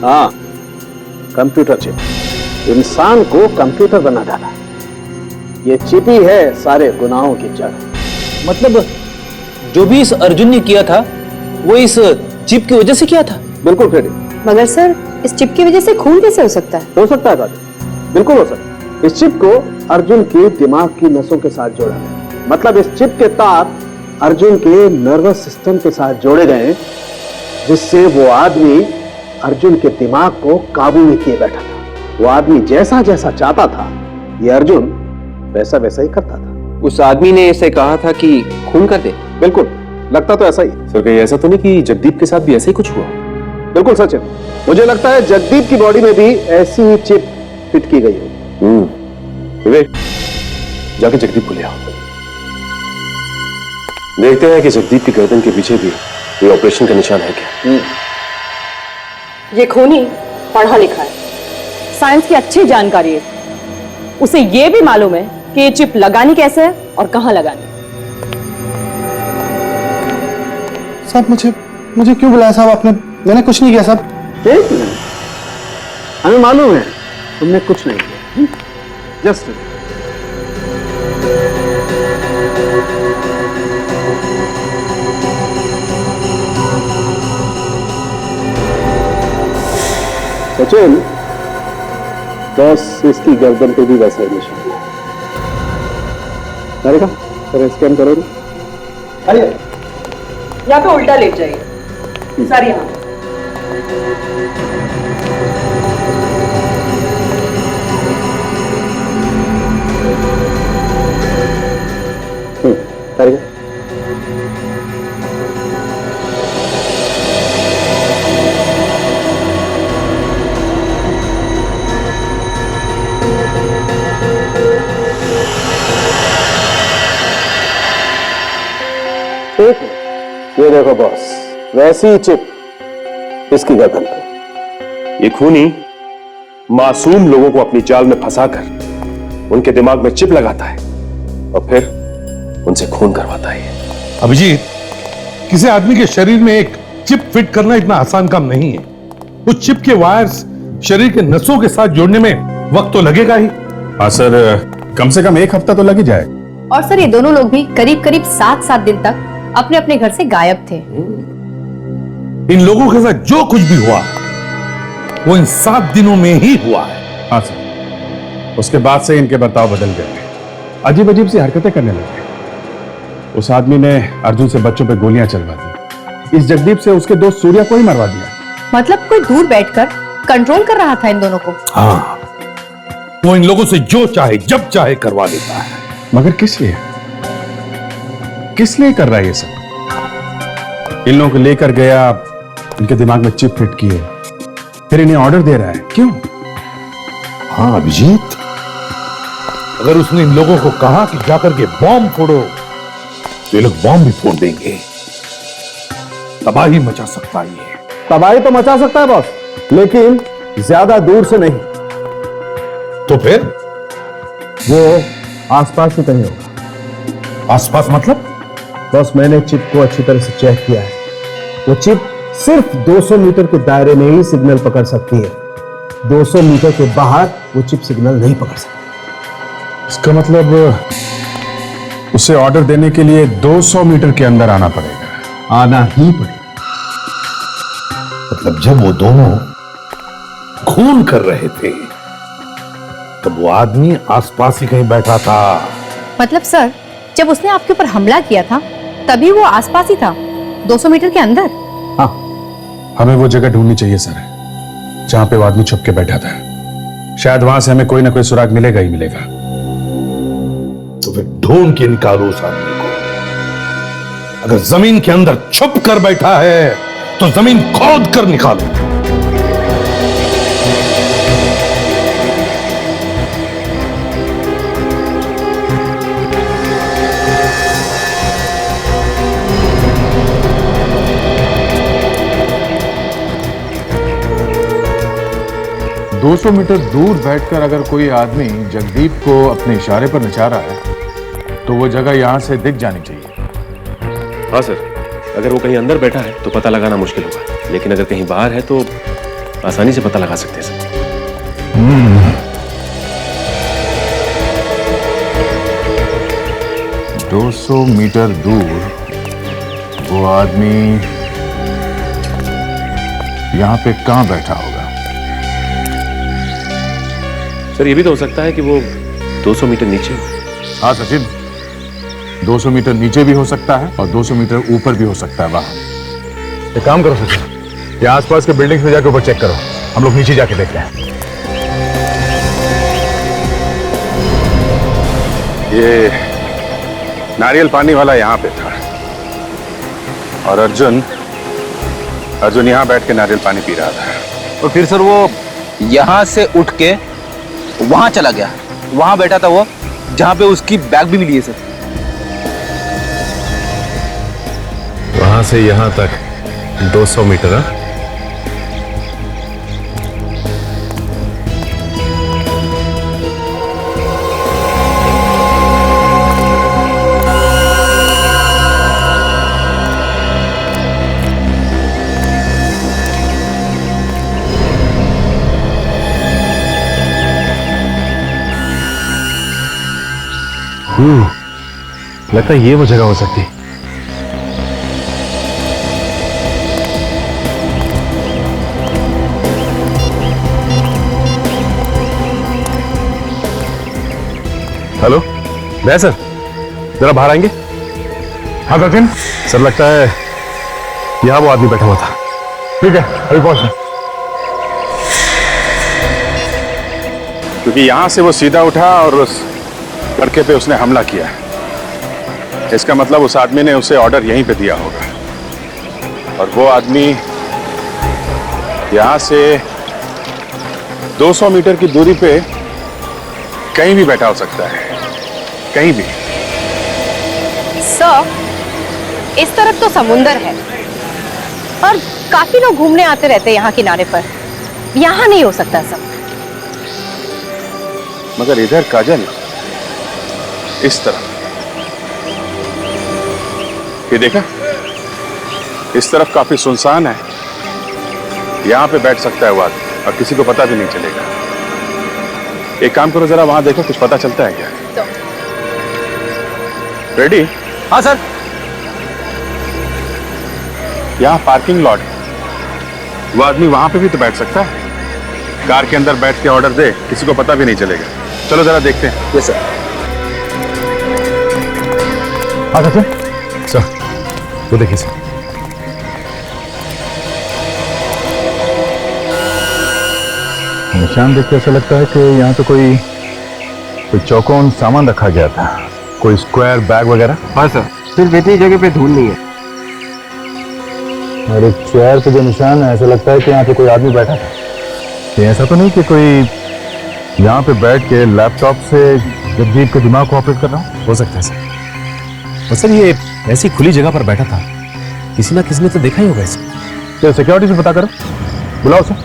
Speaker 4: हाँ, कंप्यूटर चिप इंसान को कंप्यूटर बना डाला। ये चिप ही है सारे गुनाहों की जड़।
Speaker 5: मतलब जो भी इस अर्जुन ने किया था वो इस चिप की वजह से किया था?
Speaker 4: बिल्कुल फ्रेडी।
Speaker 10: मगर सर, इस चिप की वजह से खून कैसे हो सकता है?
Speaker 4: हो सकता है राजू, बिल्कुल हो सकता है। इस चिप को अर्जुन के दिमाग की नसों के साथ जोड़ा है। मतलब इस चिप के तार अर्जुन के नर्वस सिस्टम के साथ जोड़े गए, जिससे वो आदमी अर्जुन के दिमाग को काबू में किए बैठा था। वो आदमी जैसा जैसा चाहता था, ये अर्जुन वैसा वैसा ही करता था।
Speaker 3: उस आदमी ने इसे कहा था कि खून कर दे।
Speaker 4: बिल्कुल, लगता तो ऐसा ही।
Speaker 2: सर, कहीं ऐसा तो नहीं कि जगदीप के साथ भी ऐसा ही कुछ हुआ?
Speaker 4: बिल्कुल सचिन, मुझे लगता है जगदीप की बॉडी में भी ऐसी ही चिप फिट की गई हो।
Speaker 2: विवेक, जाके जगदीप को ले आओ। देखते हैं कि जगदीप की गर्दन के पीछे भी ये ऑपरेशन का निशान है क्या।
Speaker 10: ये खूनी पढ़ा लिखा है, साइंस की अच्छी जानकारी है। उसे ये भी मालूम है कि ये चिप लगानी कैसे है और कहां लगानी।
Speaker 5: साहब, मुझे क्यों बुलाया साहब आपने? मैंने कुछ नहीं किया साहब।
Speaker 4: एक मिनट, हमें मालूम है तुमने कुछ नहीं किया। जस्ट सचिन, बस इसकी गर्दन पे भी वैसा ही निशान है। करेगा? स्कैन करो। अरे
Speaker 10: या तो उल्टा लेट जाइए सर। यहाँ
Speaker 4: करेगा? ठीक है, ये देखो बॉस, वैसी ही चिप इसकी गर्दन पे।
Speaker 9: ये खूनी मासूम लोगों को अपनी जाल में फंसाकर उनके दिमाग में चिप लगाता है और फिर उनसे खून करवाता है।
Speaker 7: अभिजीत, किसी आदमी के शरीर में एक चिप फिट करना इतना आसान काम नहीं है। उस चिप के वायर्स शरीर के नसों के साथ जोड़ने में वक्त तो लगेगा ही।
Speaker 2: हाँ सर, कम से कम 1 हफ्ता तो लग ही जाए।
Speaker 8: और सर, ये दोनों लोग भी करीब करीब 7-7 दिन तक अपने अपने घर से गायब थे।
Speaker 7: इन लोगों के साथ जो कुछ भी हुआ वो इन 7 दिनों में ही हुआ है।
Speaker 2: हाँ सर, उसके बाद से इनके बर्ताव बदल गए, अजीब अजीब सी हरकतें करने लगे। उस आदमी ने अर्जुन से बच्चों पे गोलियां चलवा दी, इस जगदीप से उसके दोस्त सूर्या को ही मरवा दिया।
Speaker 8: मतलब कोई दूर बैठकर कंट्रोल कर रहा था इन दोनों को।
Speaker 7: हाँ, वो इन लोगों से जो चाहे जब चाहे करवा देता है।
Speaker 2: मगर किस लिए? किस लिए कर रहा है ये सब? इन लोगों को लेकर गया, इनके दिमाग में चिप फिट किए, फिर इन्हें ऑर्डर दे रहा है, क्यों?
Speaker 7: हाँ अभिजीत, अगर उसने इन लोगों को कहा कि जाकर के बॉम्ब फोड़ो तो ये लोग बॉम्ब भी फोड़ देंगे। तबाही मचा सकता है ये।
Speaker 4: तबाही तो मचा सकता है बॉस, लेकिन ज्यादा दूर से नहीं।
Speaker 7: तो फिर
Speaker 4: वो आसपास ही कहीं होगा।
Speaker 7: आसपास मतलब?
Speaker 4: बॉस, मैंने चिप को अच्छी तरह से चेक किया है। वो चिप सिर्फ 200 मीटर के दायरे में ही सिग्नल पकड़ सकती है। 200 मीटर के बाहर वो चिप सिग्नल नहीं पकड़ सकती।
Speaker 2: इसका मतलब उसे ऑर्डर देने के लिए 200 मीटर के अंदर आना पड़ेगा।
Speaker 4: आना ही पड़ेगा।
Speaker 7: मतलब जब वो दोनों खून कर रहे थे तब वो आदमी आसपास ही कहीं बैठा था।
Speaker 8: मतलब सर, जब उसने आपके ऊपर हमला किया था तभी वो आसपास ही था, 200 मीटर के अंदर।
Speaker 2: हाँ, हमें वो जगह ढूंढनी चाहिए सर, जहां पे वो आदमी छुप के बैठा था। शायद वहां से हमें कोई ना कोई सुराग मिलेगा ही मिलेगा।
Speaker 7: तो फिर ढूंढ के निकालो उस आदमी को। अगर जमीन के अंदर छुप कर बैठा है तो जमीन खोद कर निकालो।
Speaker 12: दो 200 मीटर दूर बैठकर अगर कोई आदमी जगदीप को अपने इशारे पर नचा रहा है तो वो जगह यहां से दिख जानी चाहिए।
Speaker 9: हाँ सर, अगर वो कहीं अंदर बैठा है तो पता लगाना मुश्किल होगा, लेकिन अगर कहीं बाहर है तो आसानी से पता लगा सकते हैं सर।
Speaker 12: 200 मीटर दूर वो आदमी यहां पे कहां बैठा होगा?
Speaker 9: सर, ये भी तो हो सकता है कि वो 200 मीटर नीचे हो।
Speaker 12: हाँ सचिन, 200 मीटर नीचे भी हो सकता है और 200 मीटर ऊपर भी हो सकता है वहां।
Speaker 2: एक काम करो सचिन, ये आसपास के बिल्डिंग्स में जाके ऊपर चेक करो, हम लोग नीचे जाके देखते हैं। ये नारियल पानी वाला यहां पे था और अर्जुन यहां बैठ के नारियल पानी पी रहा था।
Speaker 13: और फिर सर वो यहां से उठ के वहां चला गया, वहां बैठा था वो जहां पे उसकी बैग भी मिली है सर।
Speaker 2: वहां से यहां तक 200 मीटर। हाँ, लगता है ये वो जगह हो सकती है। हेलो मैं सर, जरा बाहर आएंगे? हाँ सचिन सर, लगता है यहां वो आदमी बैठा हुआ था। ठीक है, अभी पहुंच रहे। क्योंकि यहां से वो सीधा उठा और उस लड़के पे उसने हमला किया, इसका मतलब उस आदमी ने उसे ऑर्डर यहीं पे दिया होगा और वो आदमी यहां से 200 मीटर की दूरी पे कहीं भी बैठा हो सकता है, कहीं भी।
Speaker 8: सर, इस तरफ तो समुंदर है और काफी लोग घूमने आते रहते हैं यहाँ किनारे पर। यहाँ नहीं हो सकता सब।
Speaker 12: मगर इधर काजल, इस तरफ ये देखा, इस तरफ काफी सुनसान है। यहाँ पे बैठ सकता है वो आदमी और किसी को पता भी नहीं चलेगा। एक काम करो, जरा वहां देखो, कुछ पता चलता है क्या? रेडी?
Speaker 13: हाँ सर।
Speaker 12: यहाँ पार्किंग लॉट है, वो आदमी वहां पे भी तो बैठ सकता है। कार के अंदर बैठ के ऑर्डर दे, किसी को पता भी नहीं चलेगा। चलो जरा देखते हैं।
Speaker 13: Yes sir.
Speaker 2: सर वो देखिए सर, निशान देख के ऐसा लगता है कि यहाँ तो कोई चौकोन सामान रखा गया था, कोई स्क्वायर बैग वगैरह।
Speaker 3: हाँ सर, सिर्फ इतनी जगह पे धूल नहीं है।
Speaker 2: और एक चेयर पे जो निशान है, ऐसा लगता है कि यहाँ पे कोई आदमी बैठा था। ये ऐसा तो नहीं कि कोई यहाँ पे बैठ के लैपटॉप से जगदीप के दिमाग को ऑपरेट कर रहा हूँ? हो सकता है सर। और सर ये ऐसी खुली जगह पर बैठा था, किसी ना किसी ने तो देखा ही होगा इसे। तो सिक्योरिटी से पता करो, बुलाओ सर।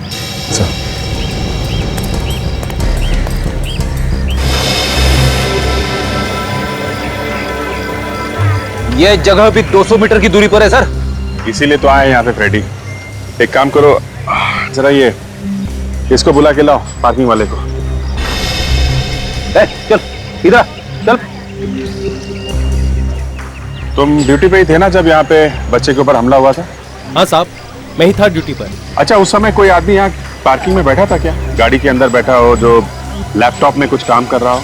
Speaker 2: सर
Speaker 13: ये जगह भी 200 मीटर की दूरी पर है सर।
Speaker 12: इसीलिए तो आए यहाँ पे फ्रेडी। एक काम करो, जरा ये इसको बुला के लाओ, पार्किंग वाले को।
Speaker 13: चल इधर चल।
Speaker 12: तुम ड्यूटी पे ही थे ना जब यहाँ पे बच्चे के ऊपर हमला हुआ था?
Speaker 1: हाँ साहब, मैं ही था ड्यूटी पर।
Speaker 12: अच्छा, उस समय कोई आदमी यहाँ पार्किंग में बैठा था क्या? गाड़ी के अंदर बैठा हो, जो लैपटॉप में कुछ काम कर रहा हो?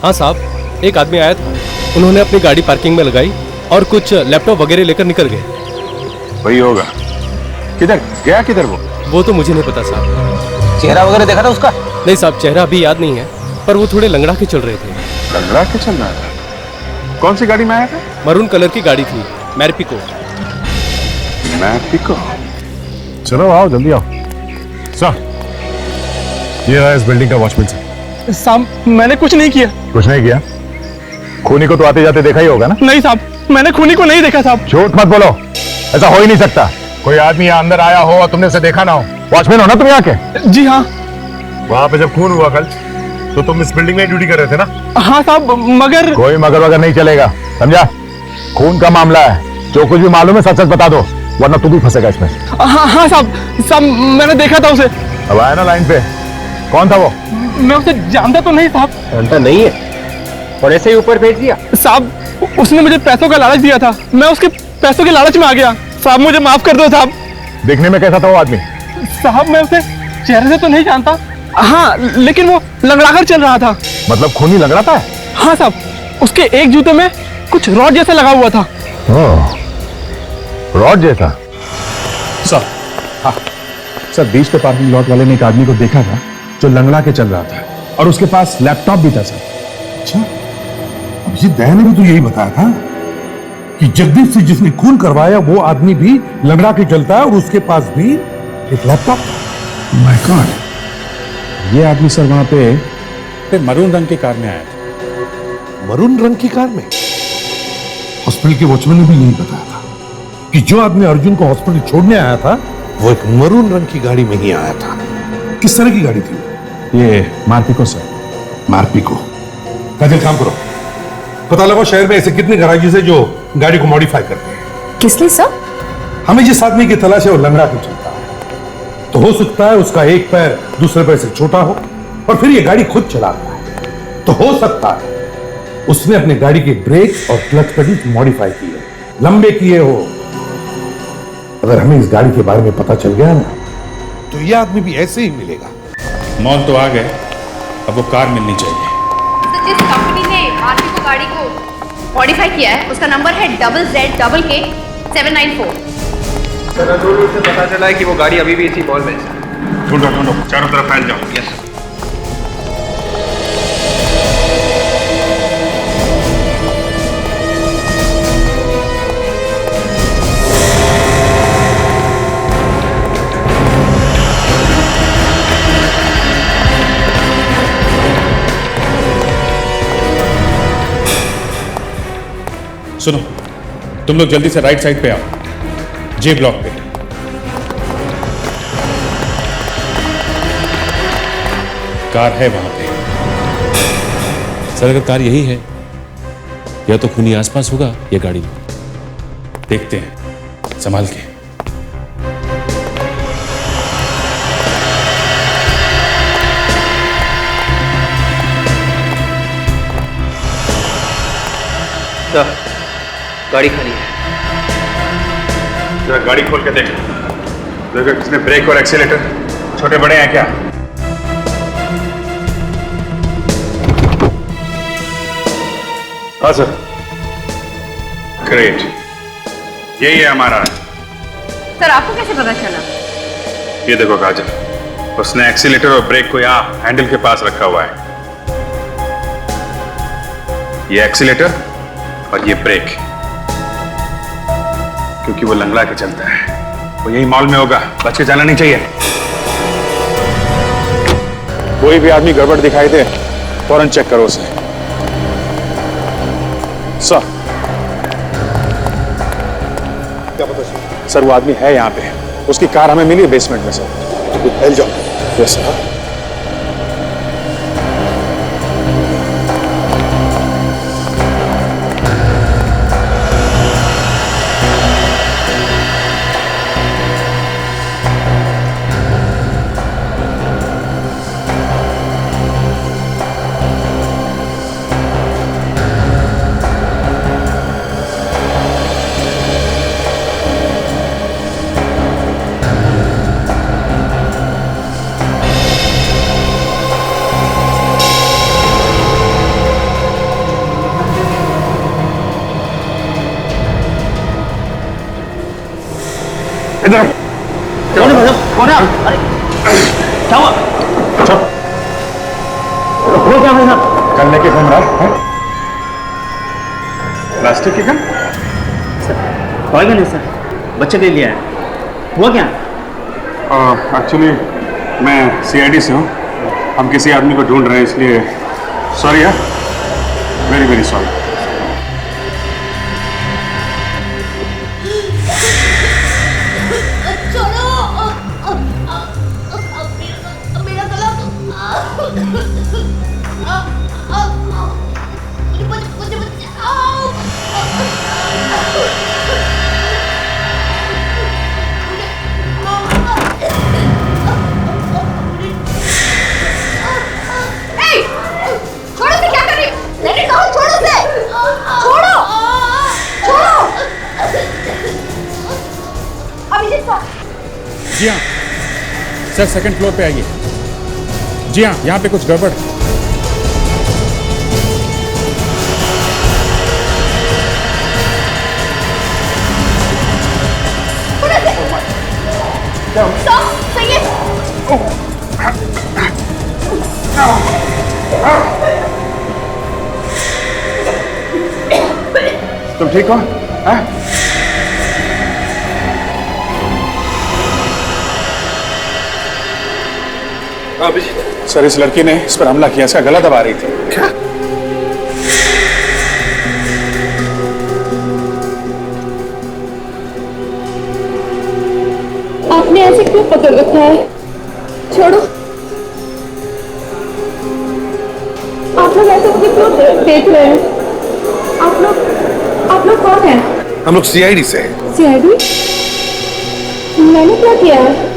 Speaker 1: हाँ साहब, एक आदमी आया था, उन्होंने अपनी गाड़ी पार्किंग में लगाई और कुछ लैपटॉप वगैरह लेकर निकल गए।
Speaker 12: वही होगा। किधर गया, किधर
Speaker 1: वो तो मुझे नहीं पता साहब।
Speaker 13: चेहरा वगैरह देखा था उसका?
Speaker 1: नहीं साहब, चेहरा अभी याद नहीं है, पर वो थोड़े लंगड़ा के चल रहे थे।
Speaker 12: लंगड़ा के चल रहा था? कौन सी गाड़ी में आया था?
Speaker 1: मरून कलर की गाड़ी थी, मैर्पिको।
Speaker 12: मैर्पिको?
Speaker 2: चलो आओ, जल्दी आओ। सर ये रहा इस बिल्डिंग का वॉचमैन सर।
Speaker 5: साहब मैंने कुछ नहीं किया।
Speaker 2: कुछ नहीं किया? खूनी को तो आते जाते देखा ही होगा ना?
Speaker 5: नहीं साहब, मैंने खूनी को नहीं देखा साहब।
Speaker 2: झूठ मत बोलो, ऐसा हो ही नहीं सकता। कोई आदमी यहाँ अंदर आया हो और तुमने उसे देखा ना हो। वॉचमैन हो ना तुम यहाँ के?
Speaker 5: जी हाँ।
Speaker 2: वहां पे जब खून हुआ कल, तो तुम इस बिल्डिंग में ड्यूटी कर रहे थे ना?
Speaker 5: हाँ साहब, मगर
Speaker 2: कोई मगर वगर नहीं चलेगा, समझा? खून का मामला है, जो कुछ भी मालूम है सच सच बता दो, वरना तू भी फंसेगा इसमें।
Speaker 5: हाँ साहब, साहब मैंने देखा था उसे।
Speaker 2: अब आया ना लाइन पे, कौन था वो?
Speaker 5: मैं उसे जानता तो नहीं साहब।
Speaker 3: जानता नहीं है और ऐसे ही ऊपर भेज दिया?
Speaker 5: साहब उसने मुझे पैसों का लालच दिया था, मैं उसके पैसों के लालच में आ गया। साहब मुझे माफ कर दो साहब।
Speaker 2: देखने में कैसा था वो आदमी?
Speaker 5: साहब मैं उसे चेहरे से तो नहीं जानता, हाँ लेकिन वो लंगड़ाकर चल रहा था।
Speaker 2: मतलब खूनी लंगड़ाता है?
Speaker 5: हाँ साहब, उसके एक जूते में कुछ रॉड जैसा लगा हुआ था।
Speaker 2: रॉड जैसा?
Speaker 7: सर हाँ सर, बीच पे पार्किंग लॉट वाले ने एक आदमी को देखा था जो लंगड़ा के चल रहा था और उसके पास लैपटॉप भी था सर।
Speaker 14: अच्छा, अभिजीत दया ने भी तो यही बताया था कि जगदीप से जिसने खून करवाया वो आदमी भी लंगड़ा के चलता है और उसके पास भी एक लैपटॉप था। My God.
Speaker 7: ये आदमी सर वहां पे मरून रंग की कार में आया था।
Speaker 14: मरून रंग की कार में? हॉस्पिटल के वॉचमैन ने भी यही बताया था कि जो आदमी अर्जुन को हॉस्पिटल छोड़ने आया था वो एक मरून रंग की गाड़ी में ही आया था। किस तरह की गाड़ी थी?
Speaker 7: ये मार्पिको सर।
Speaker 14: मार्पिको? काजल काम करो, पता लगाओ शहर में ऐसे कितने गैराजेस है जो गाड़ी को मॉडिफाई करते हैं।
Speaker 10: किस लिए सर?
Speaker 14: हमें जिस आदमी की तलाश है वो लंगड़ा के चलता है, तो हो सकता है उसका एक पैर दूसरे पैर से छोटा हो और फिर ये गाड़ी खुद चलाता है, तो हो सकता है उसने अपने गाड़ी के ब्रेक और क्लच पेडल मॉडिफाई किए, लंबे किए हो। अगर हमें इस गाड़ी के बारे में पता चल गया ना, तो ये आदमी भी ऐसे ही मिलेगा।
Speaker 12: मॉल तो आ गए, अब वो कार मिलनी चाहिए।
Speaker 8: जिस कंपनी ने मार्पिको गाड़ी को मॉडिफाई किया है उसका नंबर है ZZK 794।
Speaker 3: कंट्रोल से पता चला है कि वो गाड़ी अभी भी इसी मॉल में है।
Speaker 12: ढूंढो ढूंढो, चारों तरफ फैल जाओ।
Speaker 3: यस।
Speaker 12: सुनो, तुम लोग जल्दी से राइट साइड पे आओ, जे ब्लॉक पे। कार है वहां पे। सर अगर कार यही है, या तो खूनी आसपास होगा या गाड़ी में। देखते हैं, संभाल के।
Speaker 3: सर, गाड़ी खाली है।
Speaker 12: जरा गाड़ी खोल के देख। देखो किसने ब्रेक और एक्सीलेटर छोटे बड़े हैं क्या? हाँ सर। ग्रेट, यही है हमारा।
Speaker 8: सर आपको कैसे पता चला?
Speaker 12: ये देखो काजल, उसने एक्सीलेटर और ब्रेक को यहाँ हैंडल के पास रखा हुआ है। ये एक्सीलेटर और ये ब्रेक, क्योंकि वो लंगड़ा के चलता है। वो यही मॉल में होगा, बच के जाना नहीं चाहिए। कोई भी आदमी गड़बड़ दिखाई दे, फौरन चेक करो उसे। सर, क्या पता सर, वो आदमी है यहाँ पे। उसकी कार हमें मिली है बेसमेंट में सर। तो फैल जाओ। Yes sir. इधर कौन है? कौन है? अरे क्या हुआ? चुप। वो क्या भाई साहब? गन लेके घूम रहा है? प्लास्टिक की गन?
Speaker 15: टॉय गन है सर, बच्चे के लिए है। हुआ क्या?
Speaker 12: एक्चुअली मैं सीआईडी से हूँ। हम किसी आदमी को ढूंढ रहे हैं, इसलिए सॉरी है, वेरी वेरी सॉरी। जी हाँ सर, सेकंड फ्लोर पे आइए। जी हाँ, यहाँ पे कुछ गड़बड़। तुम ठीक हो? हाँ? सर, इस लड़की ने इस पर हमला किया, इसका गला दबा रही थी। क्या?
Speaker 6: आपने ऐसे क्यों पकड़ रखा है? छोड़ो। आप लोग ऐसे मुझे क्यों देख रहे हैं? आप लोग कौन हैं?
Speaker 7: हम लोग सीआईडी से हैं।
Speaker 6: सीआईडी? मैंने क्या किया है?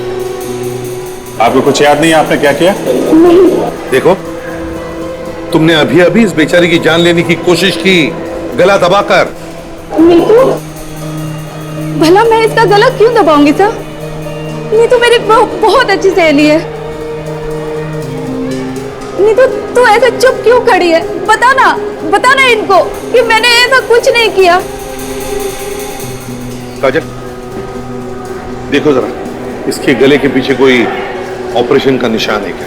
Speaker 12: आपको कुछ याद नहीं है आपने क्या किया?
Speaker 6: नहीं।
Speaker 7: देखो, तुमने अभी अभी इस बेचारी की जान लेने की कोशिश की, गला दबाकर।
Speaker 6: नीतू, भला मैं इसका गला क्यों दबाऊंगी सर? नीतू मेरी बहुत अच्छी सहेली है। नीतू, तू ऐसे चुप क्यों खड़ी है? बता ना इनको कि मैंने ऐसा कुछ नहीं किया।
Speaker 7: काजल, देखो जरा, इसके गले के पीछे कोई ऑपरेशन का निशान है क्या?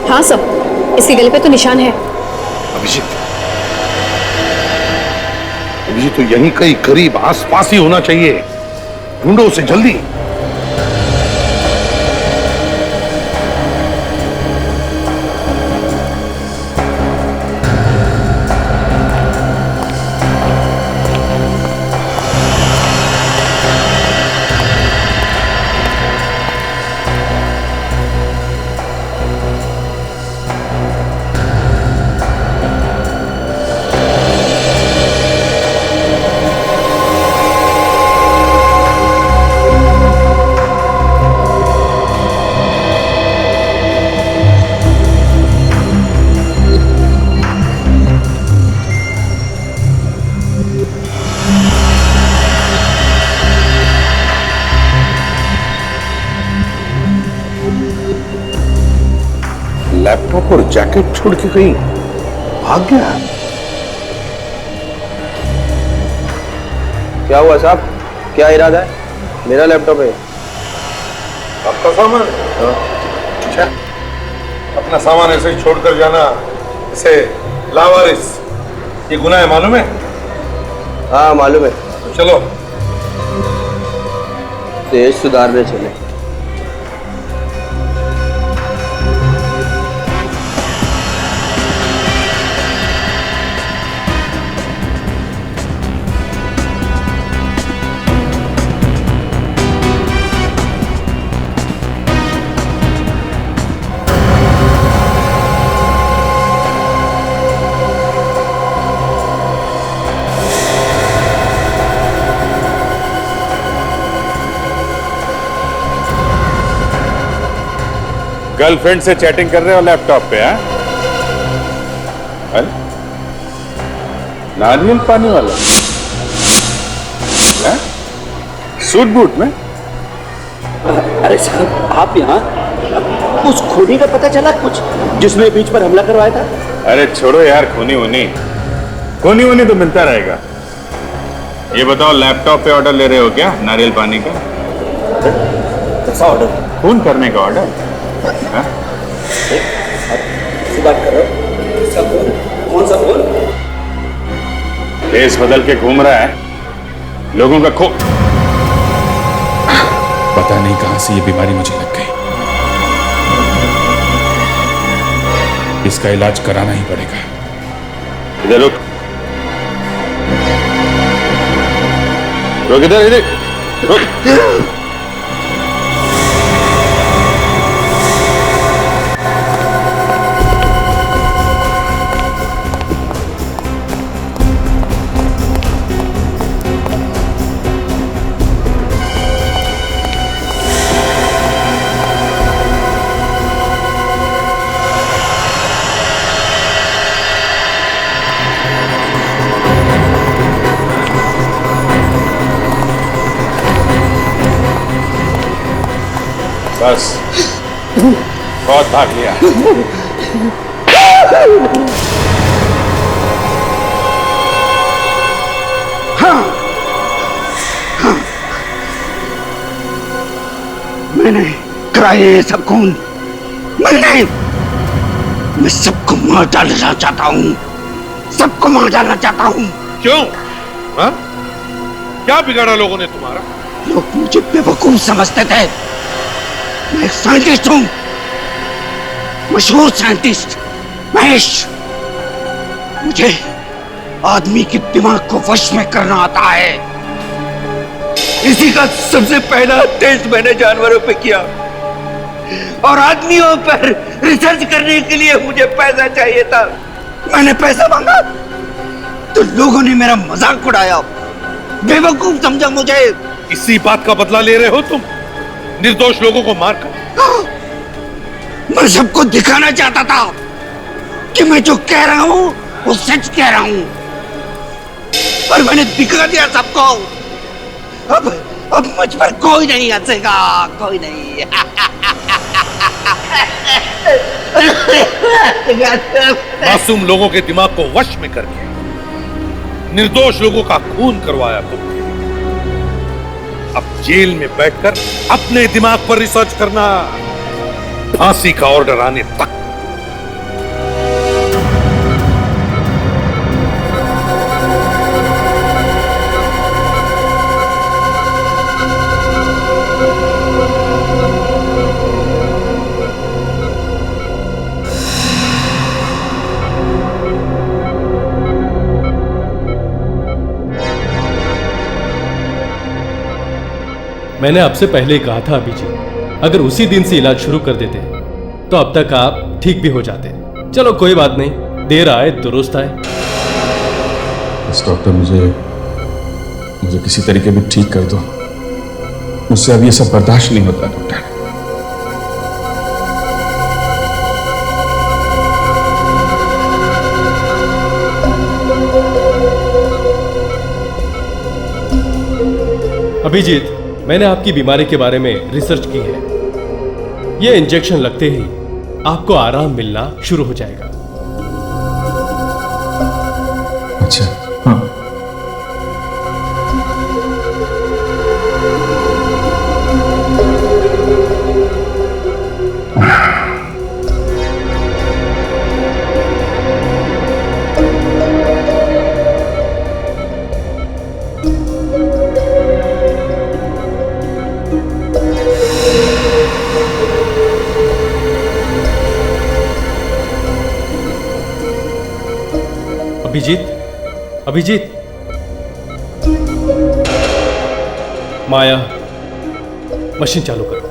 Speaker 10: हाँ सब, इसके गले पे तो निशान है।
Speaker 7: अभिजीत, अभिजीत तो यहीं कहीं करीब आसपास ही होना चाहिए। ढूंढो उसे जल्दी। लैपटॉप और जैकेट छोड़ के कहीं भाग गया।
Speaker 3: क्या हुआ साहब, क्या इरादा है? मेरा लैपटॉप है।
Speaker 7: आपका सामान? अच्छा, अपना सामान ऐसे ही छोड़कर जाना, इसे लावारिस, ये गुनाह है, मालूम है?
Speaker 3: हाँ मालूम है।
Speaker 7: तो चलो
Speaker 3: देश सुधारने चले।
Speaker 12: गर्लफ्रेंड से चैटिंग कर रहे हो लैपटॉप पे? हैं? अरे नारियल पानी वाला है? सूट बूट में?
Speaker 15: अरे साहब आप यहाँ, उस खूनी का पता चला कुछ जिसने बीच पर हमला करवाया था?
Speaker 12: अरे छोड़ो यार, खूनी वूनी तो मिलता रहेगा। ये बताओ, लैपटॉप पे ऑर्डर ले रहे हो क्या नारियल पानी का?
Speaker 15: कैसा ऑर्डर?
Speaker 12: खून करने का ऑर्डर?
Speaker 15: बात कर रहे हो? कौन सा फोन?
Speaker 12: केस बदल के घूम रहा है, लोगों का
Speaker 2: पता नहीं कहां से ये बीमारी मुझे लग गई। इसका इलाज कराना ही पड़ेगा।
Speaker 12: इधर रुक, इधर रुक। बस, बहुत भाग लिया।
Speaker 4: हाँ, हाँ, मैंने कराए ये सब खून। मैं सबको मार डालना चाहता हूँ, सबको मार डालना चाहता हूँ।
Speaker 7: क्यों? हाँ? क्या बिगाड़ा लोगों ने तुम्हारा?
Speaker 4: लोग मुझे बेवकूफ समझते थे। मैं एक साइंटिस्ट हूं, मशहूर साइंटिस्ट महेश। मुझे आदमी के दिमाग को वश में करना आता है। इसी का सबसे पहला टेस्ट मैंने जानवरों पे किया, और आदमियों पर रिसर्च करने के लिए मुझे पैसा चाहिए था। मैंने पैसा मांगा तो लोगों ने मेरा मजाक उड़ाया, बेवकूफ समझा मुझे।
Speaker 7: इसी बात का बदला ले रहे हो तुम, निर्दोष लोगों को मारकर?
Speaker 4: मैं सबको दिखाना चाहता था कि मैं जो कह रहा हूं वो सच कह रहा हूं, और मैंने दिखा दिया सबको। अब मुझ पर कोई नहीं हंसेगा, कोई नहीं।
Speaker 7: मासूम लोगों के दिमाग को वश में करके निर्दोष लोगों का खून करवाया तुमने। अब जेल में बैठकर अपने दिमाग पर रिसर्च करना, फांसी का ऑर्डर आने तक।
Speaker 1: मैंने आपसे पहले ही कहा था अभिजीत, अगर उसी दिन से इलाज शुरू कर देते तो अब तक आप ठीक भी हो जाते। चलो कोई बात नहीं, देर आए दुरुस्त आए।
Speaker 2: बस डॉक्टर, मुझे किसी तरीके भी ठीक कर दो। मुझसे अब ये सब बर्दाश्त नहीं होता डॉक्टर।
Speaker 1: अभिजीत, मैंने आपकी बीमारी के बारे में रिसर्च की है। यह इंजेक्शन लगते ही आपको आराम मिलना शुरू हो जाएगा।
Speaker 2: अच्छा हाँ।
Speaker 1: अभिजीत, अभिजीत, माया, मशीन चालू करो।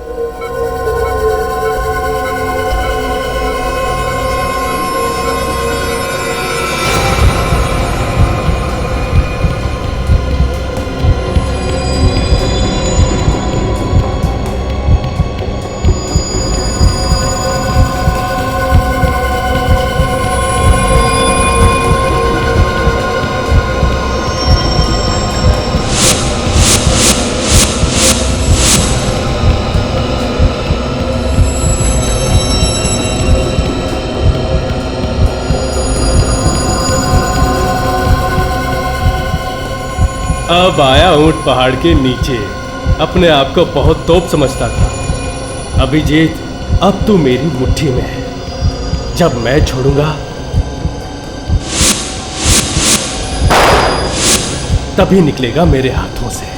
Speaker 1: अब आया ऊंट पहाड़ के नीचे। अपने आप को बहुत तोप समझता था। अभिजीत, अब तू मेरी मुट्ठी में है। जब मैं छोड़ूंगा तभी निकलेगा मेरे हाथों से।